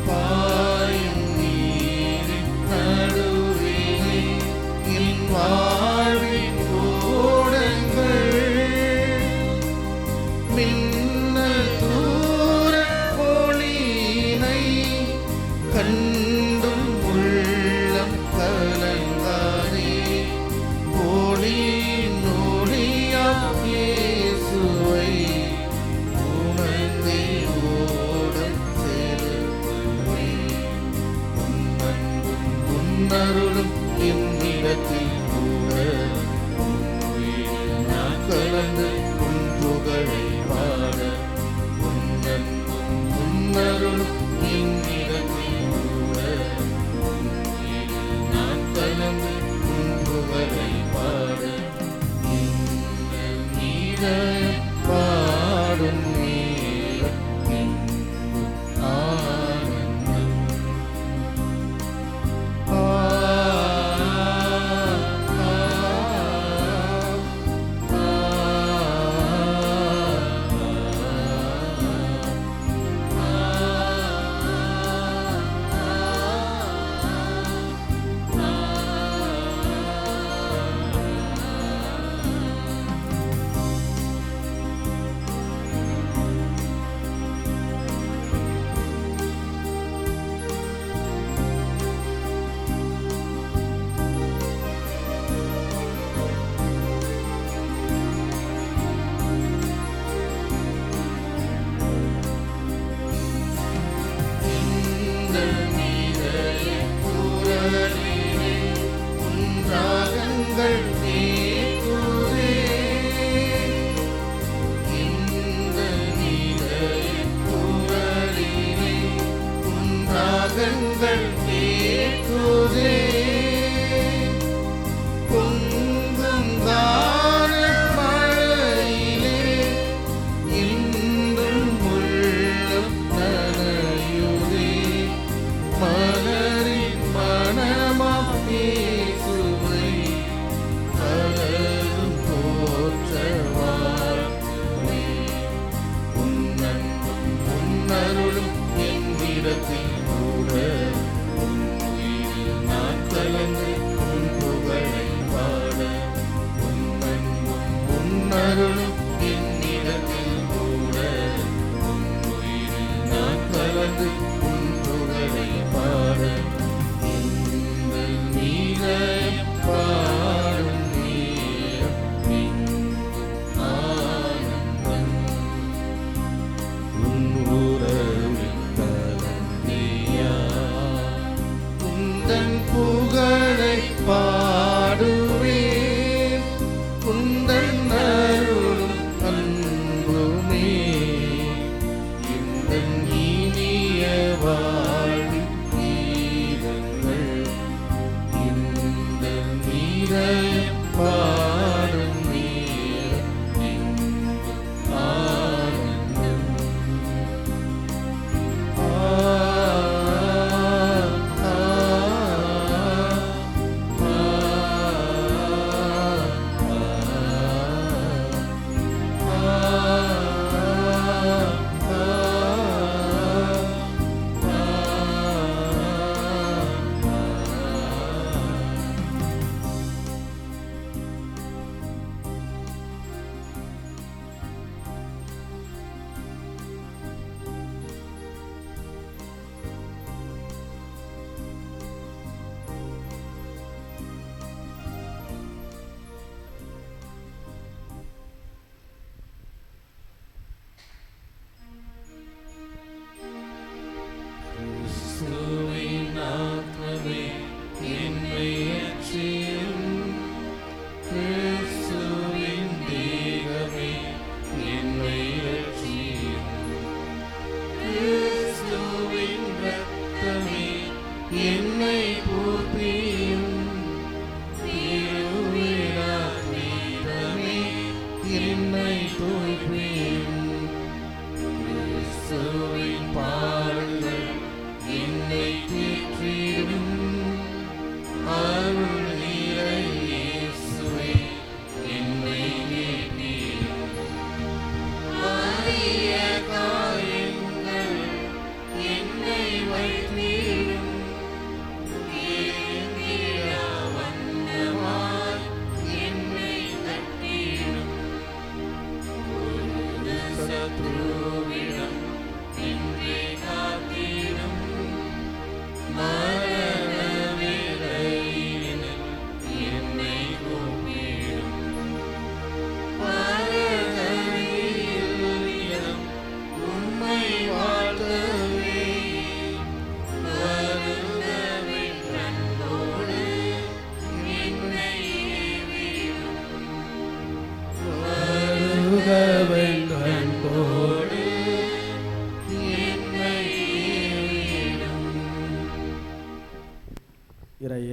பாயும் நீரின் நடுவிலே என் வாழ்வின் ஓடங்கள் மின்னல் தூர ஒளியினை கண்டும் உள்ளம் கலங்காதே ஒளியின் ஒளியாம் இயேசுவை உணர்ந்தே ஓடம் செலுத்துவே உன்னன்பும் உன்னருளும் என்னிடத்தில் கூட உன்னுயிரில் நான் கலந்து உன் புகழை பாட உன்னன்பும் உன்னருளும் என்னிடத்தில் கூட உன்னுயிரில் நான் கலந்து உன் புகழை பாட எங்கள் நீரைய பாடும் நேரம் எங்கும் ஆனந்தம் அருளும் என்னிடத்தில் கூட உன் உயிரில் நான் கலந்து உன் புகழை பாட இந்த நீரை பாடும் நேரம் எங்கும்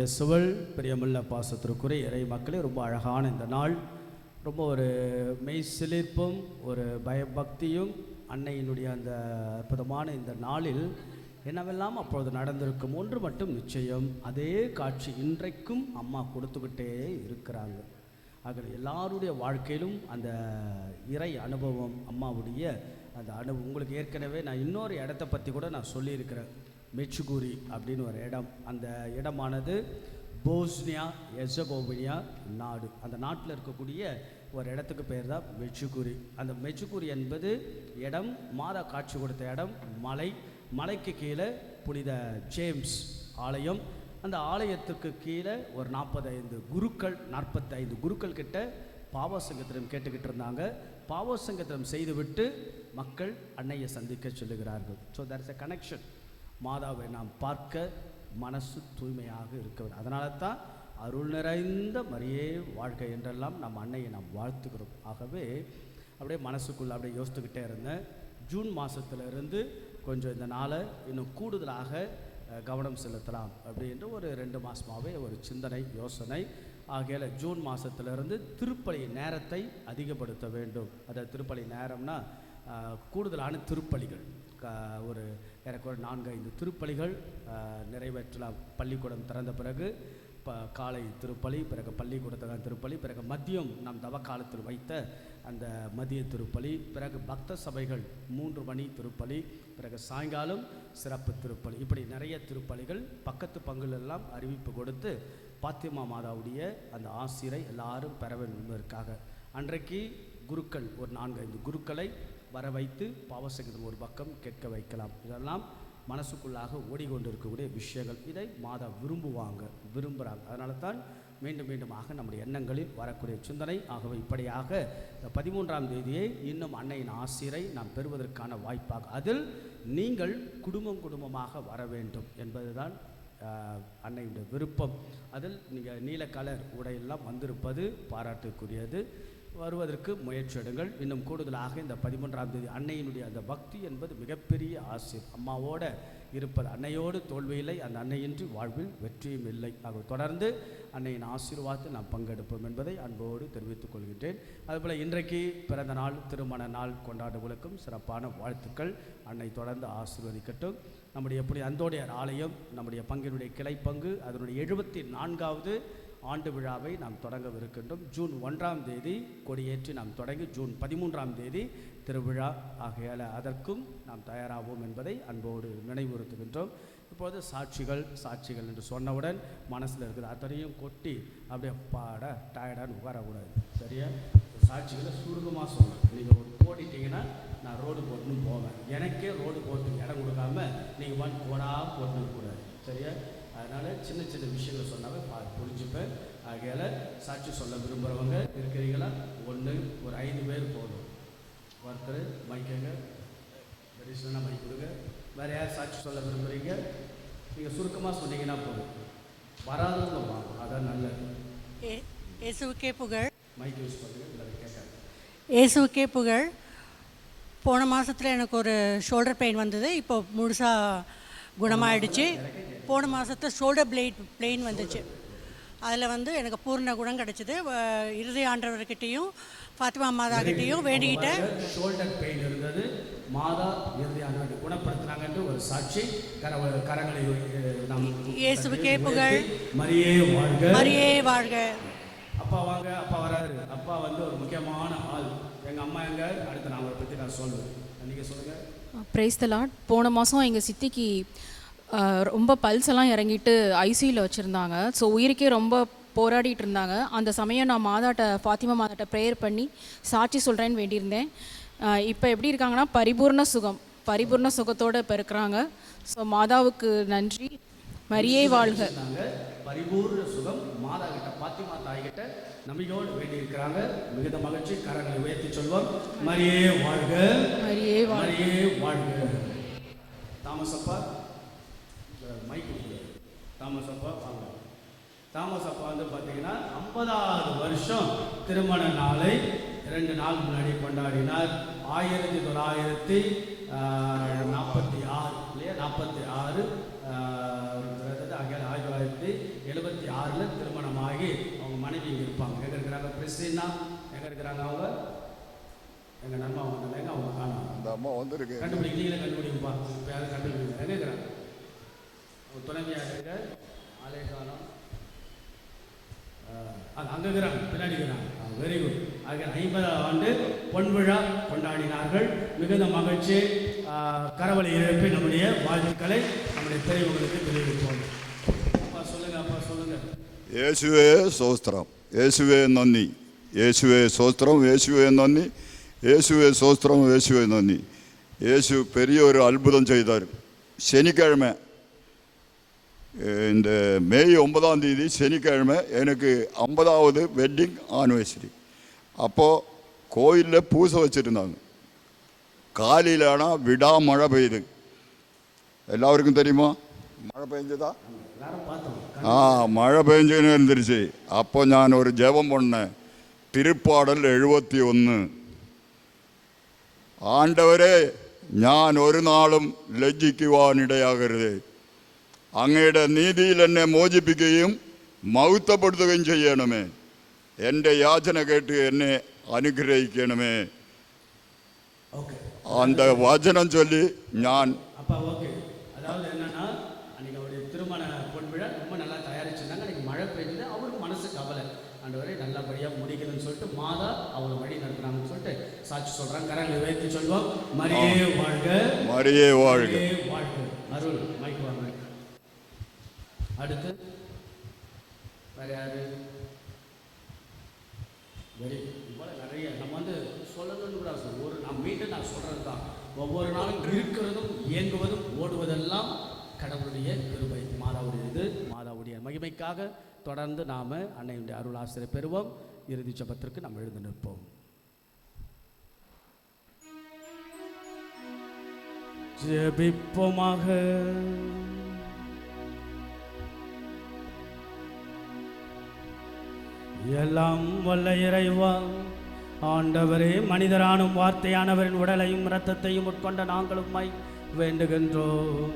இயேசுவில் பிரியமுள்ள பாசத்திற்குரிய இறை மக்களே, ரொம்ப அழகான இந்த நாள், ரொம்ப ஒரு மெய் சிலிர்ப்பும் ஒரு பயபக்தியும் அன்னையினுடைய அந்த அற்புதமான இந்த நாளில் என்னவெல்லாம் அப்பொழுது நடந்திருக்கும் ஒன்று மட்டும் நிச்சயம், அதே காட்சி இன்றைக்கும் அம்மா கொடுத்துக்கிட்டே இருக்கிறாங்க. ஆக எல்லாருடைய வாழ்க்கையிலும் அந்த இறை அனுபவம், அம்மாவுடைய அந்த அனுபவம். உங்களுக்கு ஏற்கனவே நான் இன்னொரு இடத்த பற்றி கூட நான் சொல்லியிருக்கிறேன். மெச்சுகுரி அப்படின்னு ஒரு இடம். அந்த இடமானது போஸ்னியா எர்சகோவினா நாடு. அந்த நாட்டில் இருக்கக்கூடிய ஒரு இடத்துக்கு பேர் தான் மெச்சுகுரி. அந்த மெச்சுகுரி என்பது இடம், மாதா காட்சி கொடுத்த இடம், மலைக்கு கீழே புனித ஜேம்ஸ் ஆலயம். அந்த ஆலயத்துக்கு கீழே ஒரு 45 குருக்கள் கிட்ட பாவசங்கத்திரம் கேட்டுக்கிட்டு இருந்தாங்க. பாவசங்கத்திரம் செய்துவிட்டு மக்கள் அன்னையை சந்திக்க சொல்லுகிறார்கள். So there is a connection. மாதாவை நாம் பார்க்க மனசு தூய்மையாக இருக்க வேண்டும். அதனால தான் அருள் நிறைந்த மரியே வாழ்க என்றெல்லாம் நம்ம அன்னையை நாம் வாழ்த்துக்கிறோம். ஆகவே அப்படியே மனசுக்குள்ளே அப்படியே யோசித்துக்கிட்டே இருந்தேன். ஜூன் மாதத்துலேருந்து கொஞ்சம் இந்த நாளை இன்னும் கூடுதலாக கவனம் செலுத்தலாம் அப்படின்ற ஒரு 2 மாதமாகவே ஒரு சிந்தனை யோசனை. ஆகையால் ஜூன் மாதத்திலிருந்து திருப்பலி நேரத்தை அதிகப்படுத்த வேண்டும். அதாவது திருப்பலி நேரம்னா கூடுதலான திருப்பலிகள், ஒரு எனக்கு 4-5 திருப்பலிகள் நிறைவேற்றலாம். பள்ளிக்கூடம் திறந்த பிறகு காலை திருப்பலி, பிறகு பள்ளிக்கூடத்துக்கான திருப்பலி, பிறகு மதியம் நாம் தவக்காலத்தில் வைத்த அந்த மதிய திருப்பலி, பிறகு பக்த சபைகள் 3 மணி திருப்பலி, பிறகு சாயங்காலம் சிறப்பு திருப்பலி. இப்படி நிறைய திருப்பலிகள் பக்கத்து பங்குகளெல்லாம் அறிவிப்பு கொடுத்து பாத்திமா மாதாவுடைய அந்த ஆசிரை எல்லாரும் பெற வேண்டும் என்பதற்காக அன்றைக்கு குருக்கள் ஒரு 4-5 குருக்களை வர வைத்து பாவசங்கீதம் ஒரு பக்கம் கேட்க வைக்கலாம். இதெல்லாம் மனசுக்குள்ளாக ஓடிக்கொண்டிருக்கக்கூடிய விஷயங்கள். இதை மாதா விரும்புகிறாங்க. அதனால தான் மீண்டும் மீண்டுமாக நம்முடைய எண்ணங்களில் வரக்கூடிய சிந்தனை. ஆகவே இப்படியாக 13ஆம் தேதியை இன்னும் அன்னையின் ஆசிரை நாம் பெறுவதற்கான வாய்ப்பாக, அதில் நீங்கள் குடும்பமாக வர வேண்டும் என்பதுதான் அன்னையுடைய விருப்பம். அதில் நீங்கள் நீல கலர் உடையெல்லாம் வந்திருப்பது பாராட்டுக்குரியது. வருவதற்கு முயற்சி எடுங்கள். இன்னும் கூடுதலாக இந்த 13ஆம் தேதி அன்னையினுடைய அந்த பக்தி என்பது மிகப்பெரிய ஆசை. அம்மாவோட இருப்பது, அன்னையோடு தோல்வியில்லை, அந்த அன்னையின்றி வாழ்வில் வெற்றியும் இல்லை. ஆக தொடர்ந்து அன்னையின் ஆசீர்வாதத்தில் நாம் பங்கெடுப்போம் என்பதை அன்போடு தெரிவித்துக் கொள்கின்றேன். அதுபோல் இன்றைக்கு பிறந்த நாள், திருமண நாள் கொண்டாடுவர்களுக்கும் சிறப்பான வாழ்த்துக்கள். அன்னை தொடர்ந்து ஆசீர்வதிக்கட்டும். நம்முடைய அந்தோணியார் ஆலயம், நம்முடைய பங்கினுடைய கிளை பங்கு, அதனுடைய 74வது ஆண்டு விழாவை நாம் தொடங்கவிருக்கின்றோம். ஜூன் 1ஆம் தேதி கொடியேற்றி நாம் தொடங்கி ஜூன் 13ஆம் தேதி திருவிழா. ஆகையால் அதற்கும் நாம் தயாராகும் என்பதை அன்போடு நினைவுறுத்துகின்றோம். இப்போது சாட்சிகள் என்று சொன்னவுடன் மனசில் இருக்கிறது அத்தனையும் கொட்டி அப்படியே டயர்டான்னு உட்காரக்கூடாது. சரியா? சாட்சிகளை சுருக்கமாக சொல்லணும். நீங்கள் ஒரு போட்டிட்டிங்கன்னா நான் ரோடு போட்டுன்னு போவேன். எனக்கே ரோடு போட்டு இடம் கொடுக்காம நீங்கள் கோடாக போட்டுக்கூடாது. சரியா? அதனால் சின்ன விஷயங்கள் சொன்னாவே புரிஞ்சுப்பேன். ஆகையால் சாட்சி சொல்ல விரும்புகிறவங்க இருக்கிறீங்களா? ஒரு 5 பேர் போதும். ஒருத்தர் மைக்கங்க, பெரிசனா மைக் கொடுங்க. வேறு யார் சாட்சி சொல்ல விரும்புகிறீங்க? நீங்கள் சுருக்கமாக சொன்னீங்கன்னா போதும். வராதவங்க வாங்க, அதான் நல்லது. இயேசுவுக்கே புகழ். மைக் யூஸ் பண்ணுங்கள், இல்லை கேட்காது. இயேசுவுக்கே புகழ். போன மாதத்தில் எனக்கு ஒரு ஷோல்டர் பெயின் வந்தது. இப்போ முழுசாக குணமாயிடுச்சு. போன மாதத்தில் ஷோல்டர் பிளெயின் வந்துச்சு. அதில் எனக்கு பூர்ண குணம் கிடச்சிது. இறுதி ஆண்டவர்கிட்டையும் ஃபாத்திமா மாதாக்கிட்டையும் வேண்டிக்கிட்டேன். ஷோல்டர் பெயின் இருந்தது, மாதா இறுதி ஆண்டவரை குணப்படுத்தினாங்கன்னு ஒரு சாட்சி. கரங்களை நாம் இயேசுவுக்கே புகழ். மரியே வாழ்க, மரியே வாழ்க. அப்பா வாங்க. அப்பா வராரு. அப்பா ஒரு முக்கியமான ஆள். எங்கள் அம்மா எங்க, அடுத்து நான் அவரை பற்றி நான் சொல்லுவேன். நீங்கள் சொல்லுங்கள். Praise the Lord. போன மாதம் எங்கள் சித்திக்கு ரொம்ப பல்ஸ் எல்லாம் இறங்கிட்டு ஐசியூவில் வச்சுருந்தாங்க. ஸோ உயிருக்கே ரொம்ப போராடிட்டு இருந்தாங்க. அந்த சமயம் நான் ஃபாத்திமா மாதாட்ட ப்ரேயர் பண்ணி சாட்சி சொல்கிறேன்னு வேண்டியிருந்தேன். இப்போ எப்படி இருக்காங்கன்னா பரிபூர்ண சுகத்தோடு இப்போ இருக்கிறாங்க. ஸோ மாதாவுக்கு நன்றி. மரியே வாழ்க. பரிபூர்ண சுகம் மாதா கிட்ட, பாத்திமா தாய் கிட்ட நம்பிக்கையோடு வேண்டி இருக்கிறாங்க. மிகுந்த மகிழ்ச்சி. கரங்களை உயர்த்தி சொல்வோம். மரியே வாழ்க, மரியே வாழ்க. தாமசப்பா மைக் கொடுக்குறாரு. தாமசப்பா வாங்க. தாமசப்பா பார்த்தீங்கன்னா 50வது வருஷம் திருமண நாளை 2 நாள் முன்னாடி கொண்டாடினார். 1946 இல்லையா, 46 1976 நாளைக்கு இங்கே இருப்பாங்க. எங்கே இருக்கிறாங்க? பிரிஸ்டினா எங்கே இருக்கிறாங்க? அவங்க எங்கள் நன்மை அவங்க எங்கே அவங்க காணும். அந்த அம்மா வந்துருக்கு. கண்டுபிடிக்கிறீங்களே, கண்டுபிடிப்பா. இப்போ யாரும் கண்டுபிடிக்க எங்கே இருக்கிறாங்க? அவங்க துணைவியாக இருக்க ஆளே காணும். அங்கே இருக்கிறாங்க, பின்னாடி இருக்கிறாங்க. Very good. ஆக 50 ஆண்டு பொன் விழா கொண்டாடினார்கள். மிகுந்த மகிழ்ச்சி. கரவலை இழப்பி நம்முடைய வாழ்த்துக்களை நம்முடைய பெரியவங்களுக்கு தெரிவிப்போம். அப்பா சொல்லுங்க, அப்பா சொல்லுங்க. യേശുവേ സ്തോത്രം, യേശുവേ നന്ദി, യേശുവേ സ്തോത്രം, യേശുവേ നന്ദി, യേശുവേ സ്തോത്രം, യേശുവേ നന്ദി. യേശു பெரிய ஒரு அற்புதம் செய்தார். சனிக்கிழமை இந்த மே 9ஆம் தேதி சனிக்கிழமை எனக்கு 50வது வெட்டிங் ஆனிவர்சரி. அப்போது கோயிலில் பூசை வச்சுருந்தாங்க. காலையில் ஆனால் விடாமழை பெய்யுது. எல்லாருக்கும் தெரியுமா மழை பெஞ்சதா? மழை பெஞ்சுன்னு இருந்துருச்சு. அப்போ நான் ஒரு ஜெபம் பண்ணேன். திருப்பாடல் 71. ஆண்டவரே, ഞാൻ ഒരു നാളും ലജ്ജിക്കുവാനിടയാകരുത്. അങ്ങയുടെ നീതിയിൽ എന്നെ മോചിപ്പിക്കുകയും മഹത്വപ്പെടുത്തുകയും ചെയ്യണമേ. എൻ്റെ യാചന കേട്ട് എന്നെ അനുഗ്രഹിക്കണമേ. அந்த வசனம் சொல்லி நான் அப்பா ஓகே. அதாவது என்னன்னா, அன்றைக்கி அவருடைய திருமண பொன் விழா ரொம்ப நல்லா தயாரிச்சிருந்தாங்க. அன்றைக்கி மழை பெய்ஞ்சது. அவருக்கு மனசு கவலை, ஆண்டவரே நல்லபடியாக முடிக்கணும்னு சொல்லிட்டு மாதா அவளை வழி நடத்துனாங்கன்னு சொல்லிட்டு சாட்சி சொல்கிறாங்க. கரங்களை உயர்த்தி சொல்வோம். மரியே வாழ்க, மரியே வாழ்க, வாழ்க. அருள் மைக்கு வாங்க. அடுத்து வேறு யாரு? வெரி இவ்வளோ நிறைய நம்ம சொல்லணும்னு கூட ஒரு மீண்டும் நான் சொல்கிறது தான். ஒவ்வொரு நாளும் இருக்கிறதும் இயங்குவதும் ஓடுவதெல்லாம் கடவுளுடைய கிருபை, மாதாவுடைய இது, மாதாவுடைய மகிமைக்காக தொடர்ந்து நாம் அன்னையுடைய அருள் ஆசிரியர் பெறுவோம். இறுதி ஜெபத்திற்கு நாம் எழுந்து நிற்போம். ஜெபிப்போமாக. எல்லாம் வல்ல இறைவா, ஆண்டவரே, மனிதரானும் வார்த்தையானவரின் உடலையும் இரத்தத்தையும் உட்கொண்ட நாங்களுமாய் வேண்டுகின்றோம்.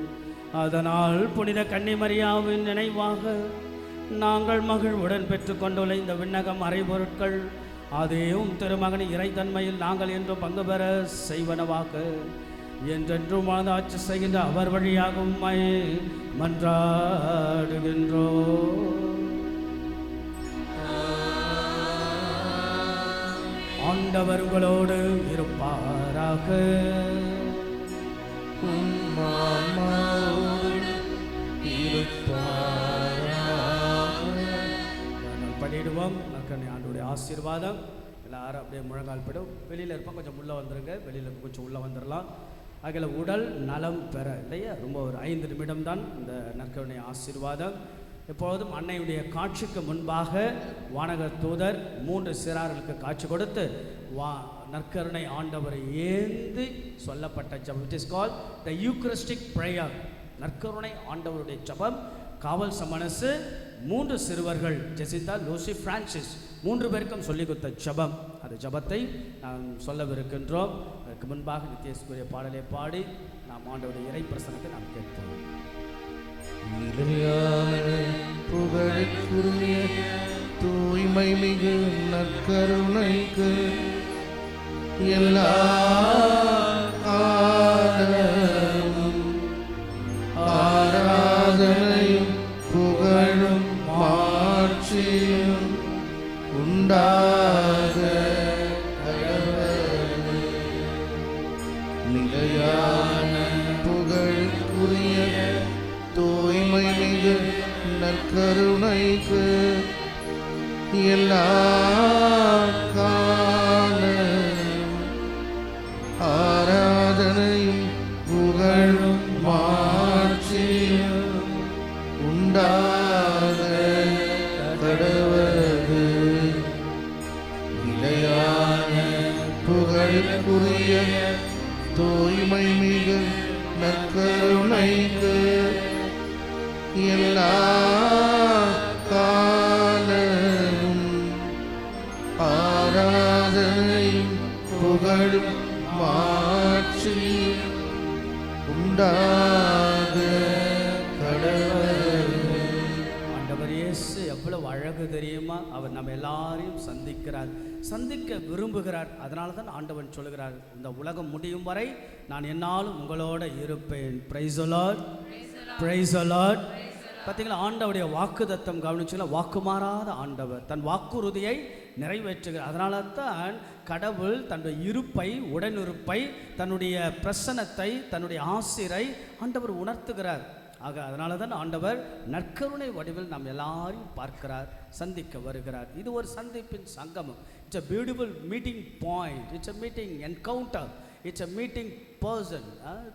அதனால் புனித கன்னிமரியாவின் நினைவாக நாங்கள் மகிழ்வுடன் பெற்றுக்கொண்டுள்ள இந்த விண்ணகம் அறைபொருட்கள் அதேவும் திருமகன் இறைத்தன்மையில் நாங்கள் என்றும் பங்கு பெற செய்வனவாக என்றென்றும் ஆட்சி செய்கின்ற அவர் வழியாகவும் மன்றாடுகின்றோம். ஆண்டவர் உங்களோடு இருப்பாராக. படிடுவோம். நற்கருணை ஆண்டவருடைய ஆசீர்வாதம். எல்லாரும் அப்படியே முழங்கால் படும். வெளியில் இருப்போம், கொஞ்சம் உள்ளே வந்துடுங்க. வெளியில் கொஞ்சம் உள்ளே வந்துடலாம். அதில் உடல் நலம் பெற இல்லையா, ரொம்ப ஒரு 5 நிமிடம் தான் இந்த நற்கருணை ஆசீர்வாதம். எப்பொழுதும் அன்னையுடைய காட்சிக்கு முன்பாக வானகர் தூதர் 3 சிறார்களுக்கு காட்சி கொடுத்து நற்கருணை ஆண்டவரை ஏந்தி சொல்லப்பட்ட ஜெபம். It is called the Eucharistic prayer. நற்கருணை ஆண்டவருடைய ஜெபம். காவல் சமணசு 3 சிறுவர்கள் ஜெசிதா, லூசி, பிரான்சிஸ் 3 பேருக்கும் சொல்லிக் கொடுத்த ஜெபம். அந்த ஜெபத்தை நாம் சொல்லவிருக்கின்றோம். அதற்கு முன்பாக நித்தியஸ்குரிய பாடலை பாடி நாம் ஆண்டவருடைய இறை பிரசனத்தை நாம் கேட்போம். நிலையான புகழுக்குரிய தூய்மை மிகு நற்கருணைக்கு எல்லா காலமும் ஆராதனையும் புகழும் மாட்சியும் உண்டாக கடவுளே. நிலையான புகழுக்குரிய தூய்மை மிகு நற்கருணைக்கு எல்லா காலமும் ஆராதனையும் புகழும் மாட்சியும் உண்டாக கடவுளே. நிலையான புகழுக்குரிய தூய்மை மிகு நற்கருணைக்கு எல்லா காலமும் ஆராதனையும் புகழும் மாட்சியும் உண்டாக கடவுளே. ஆண்டவர் இயேசு எவ்வளவு அழகு தெரியுமா? அவர் நம்ம எல்லாரையும் சந்திக்கிறார், சந்திக்க விரும்புகிறார். அதனால தான் ஆண்டவன் சொல்கிறார், இந்த உலகம் முடியும் வரை நான் என்னாலும் உங்களோட இருப்பேன். Praise the Lord, praise the Lord. பார்த்தீங்களா, ஆண்டவருடைய வாக்குத்தத்தம் கவனிச்சுல, வாக்கு மாறாத ஆண்டவர் தன் வாக்குறுதியை நிறைவேற்றுகிறார். அதனால தான் கடவுள் தன்னுடைய இருப்பை, உடனிருப்பை, தன்னுடைய பிரசன்னத்தை, தன்னுடைய ஆசிரை ஆண்டவர் உணர்த்துகிறார். ஆக அதனால தான் ஆண்டவர் நற்கருணை வடிவில் நாம் எல்லாரையும் பார்க்கிறார், சந்திக்க வருகிறார். இது ஒரு சந்திப்பின் சங்கமம். It's a beautiful meeting point, it's a meeting encounter, it's a meeting person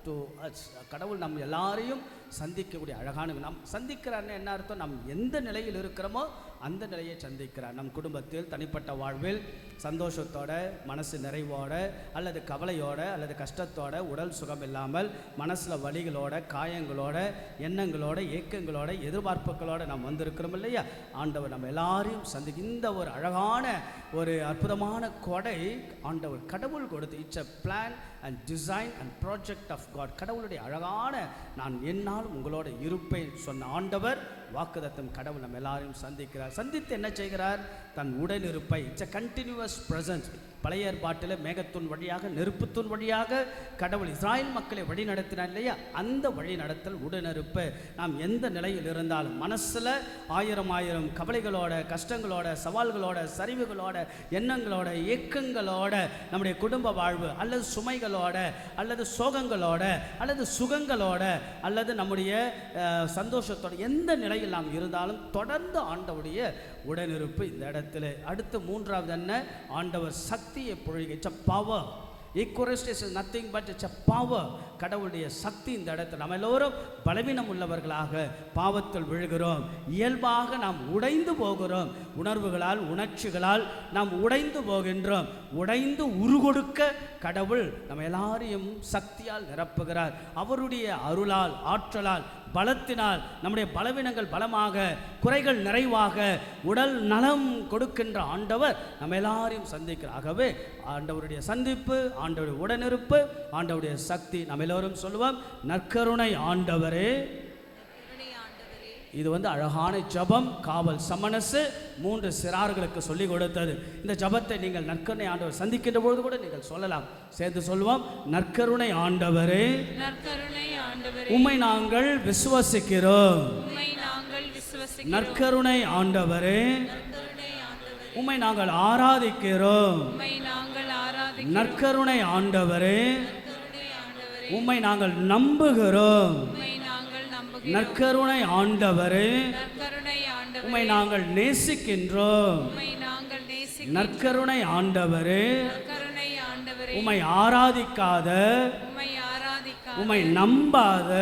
to us. கடவுள் நம் எல்லாரையும் சந்திக்கக்கூடிய அழகான, நாம் சந்திக்கிறார்னு என்ன அர்த்தம்? நாம் எந்த நிலையில் இருக்கிறோமோ அந்த நிலையை சந்திக்கிறார். நம் குடும்பத்தில், தனிப்பட்ட வாழ்வில் சந்தோஷத்தோட, மனசு நிறைவோட, அல்லது கவலையோட, அல்லது கஷ்டத்தோட, உடல் சுகம் இல்லாமல் மனசில் வலிகளோட, காயங்களோட, எண்ணங்களோட, ஏக்கங்களோட, எதிர்பார்ப்புகளோட நாம் வந்திருக்கிறோம் இல்லையா? ஆண்டவர் நம்ம எல்லாரையும் இந்த ஒரு அழகான, ஒரு அற்புதமான கொடை ஆண்டவர் கடவுள் கொடுத்து. It's a plan and design and project of God. கடவுளுடைய அழகான, நான் என்னால் உங்களோட இருப்பேன் சொன்ன ஆண்டவர் வாக்குத்தத்தம் கடவுள் நம்ம எல்லாரையும் சந்திக்கிறார். சந்தித்து என்ன செய்கிறார்? தன் உடனிருப்பை, இட்ஸ் a continuous presence. பழைய ஏற்பாட்டில் மேகத்தூண் வழியாக, நெருப்புத்தூண் வழியாக கடவுள் இஸ்ராயல் மக்களை வழி நடத்தினார் இல்லையா? அந்த வழி நடத்தல், உடனிருப்பு. நாம் எந்த நிலையில் இருந்தாலும் மனசில் ஆயிரம் கவலைகளோட, கஷ்டங்களோட, சவால்களோட, சரிவுகளோட, எண்ணங்களோட, ஏக்கங்களோட, நம்முடைய குடும்ப வாழ்வு அல்லது சுமைகளோட, அல்லது சோகங்களோட, அல்லது சுகங்களோட, அல்லது நம்முடைய சந்தோஷத்தோட, எந்த நிலையில் நாம் இருந்தாலும் தொடர்ந்து ஆண்டவருடைய உடனிருப்பு இந்த இடத்துல. அடுத்து மூன்றாவது என்ன? ஆண்டவர் சக்தியை பொழிக. It's a power. Eucharist is nothing but it's a power. கடவுளுடைய சக்தி இந்த இடத்துல. நம்ம எல்லோரும் பலவீனம் உள்ளவர்களாக பாவத்தில் விழுகிறோம், இயல்பாக நாம் உடைந்து போகிறோம், உணர்வுகளால், உணர்ச்சிகளால் நாம் உடைந்து போகின்றோம். உடைந்து உருகொடுக்க கடவுள் நம்ம எல்லாரையும் சக்தியால் நிரப்புகிறார். அவருடைய அருளால், ஆற்றலால், பலத்தினால் நம்முடைய பலவீனங்கள் பலமாக, குறைகள் நிறைவாக, உடல் நலம் கொடுக்கின்ற ஆண்டவர் நம்ம எல்லாரையும் சந்திக்கிறார். ஆகவே ஆண்டவருடைய சந்திப்பு, ஆண்டவருடைய உடனிருப்பு, ஆண்டவருடைய சக்தி. நம்ம எல்லோரும் சொல்லுவோம், நற்கருணை ஆண்டவரே. இது அழகான ஜபம். காவல் சமணசு 3 சிறார்களுக்கு சொல்லிக் கொடுத்தது. இந்த ஜபத்தை நீங்கள் நற்கருணை ஆண்டவர் சந்திக்கின்ற பொழுது கூட நீங்கள் சொல்லலாம். சேர்ந்து சொல்லுவோம், நற்கருணை ஆண்டவரே, உம்மை நாங்கள் விசுவசிக்கிறோம். நற்கருணை ஆண்டவரே, உம்மை நாங்கள் ஆராதிக்கிறோம். நற்கருணை ஆண்டவரே, உம்மை நாங்கள் நம்புகிறோம். நற்கருணை ஆண்டவரே, உம்மை நாங்கள் நேசிக்கின்றோம். நற்கருணை ஆண்டவரே, உம்மை ஆராதிக்காத, உம்மை நம்பாத,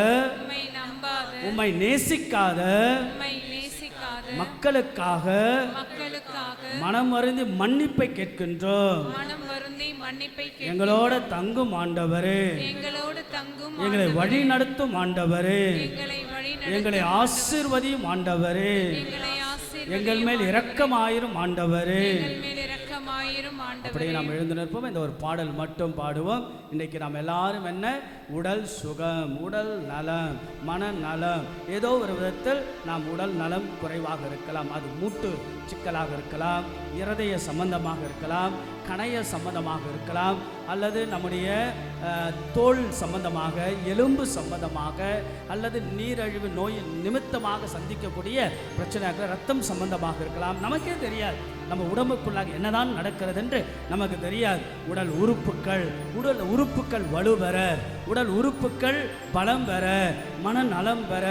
உம்மை நேசிக்காத மக்களுக்காக மனம் வருந்தி மன்னிப்பை கேட்கின்றோம். எங்களோட தங்கும் ஆண்டவரே, எங்களை வழி நடத்தும் ஆண்டவரே, எங்களை ஆசீர்வதியும் ஆண்டவரே, எங்கள் மேல் இரக்கமாயிரும் ஆண்டவரே. அப்படியே நாம் எழுந்து நிற்போம். இந்த ஒரு பாடல் மட்டும் பாடுவோம். இன்றைக்கு நாம் எல்லாரும் என்ன? உடல் சுகம், உடல் நலம், மனநலம், ஏதோ ஒரு விதத்தில் நாம் உடல் நலம் குறைவாக இருக்கலாம். அது மூட்டு சிக்கலாக இருக்கலாம், இருதய சம்பந்தமாக இருக்கலாம், கணைய சம்பந்தமாக இருக்கலாம், அல்லது நம்முடைய தோல் சம்பந்தமாக, எலும்பு சம்பந்தமாக, அல்லது நீரிழிவு நோயின் நிமித்தமாக சந்திக்கக்கூடிய பிரச்சனையாக, ரத்தம் சம்பந்தமாக இருக்கலாம். நமக்கே தெரியாது நம்ம உடம்புக்குள்ளாக என்னதான் நடக்கிறது என்று நமக்கு தெரியாது. உடல் உறுப்புக்கள் வலுப்பெற, உடல் உறுப்புக்கள் பலம் பெற, மனநலம் பெற,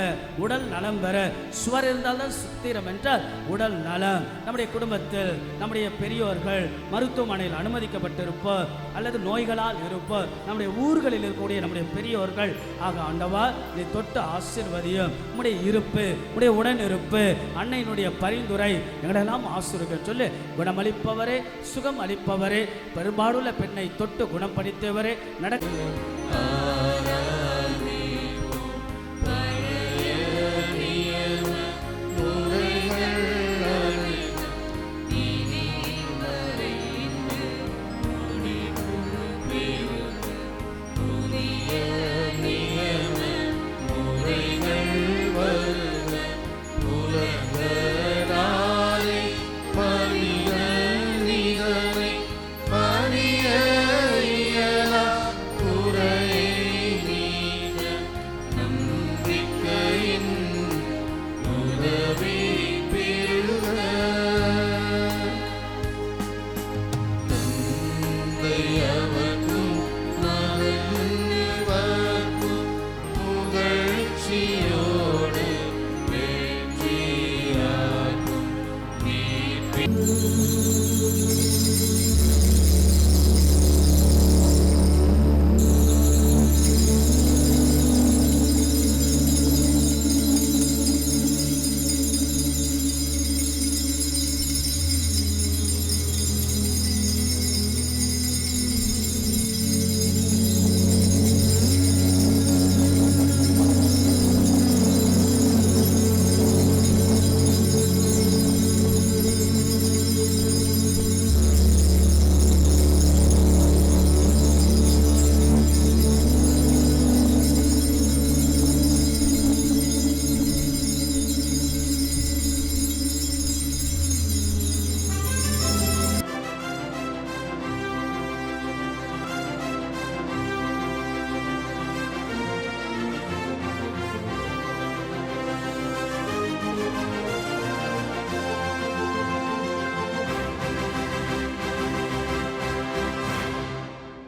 உடல் நலம் பெற. சுவர் இருந்தால்தான் சுத்திரம் என்றால் உடல் நலம். நம்முடைய குடும்பத்தில் நம்முடைய பெரியோர்கள் மருத்துவமனையில் அனுமதிக்கப்பட்டிருப்போர், அல்லது நோய்களால் இருப்போர், நம்முடைய ஊர்களில் இருக்கக்கூடிய நம்முடைய பெரியோர்கள். ஆக ஆண்டவா, நீ தொட்டு ஆசீர்வதியும். உம்முடைய இருப்பு, உடைய உடன் இருப்பு, அன்னையினுடைய பரிந்துரை எங்களெல்லாம் ஆசீர்வதிக்க சொல்லி, குணமளிப்பவரே, சுகம் அளிப்பவரே, பெரும்பாலுள்ள பெண்ணை தொட்டு குணப்படுத்தியவரே, உலகராய்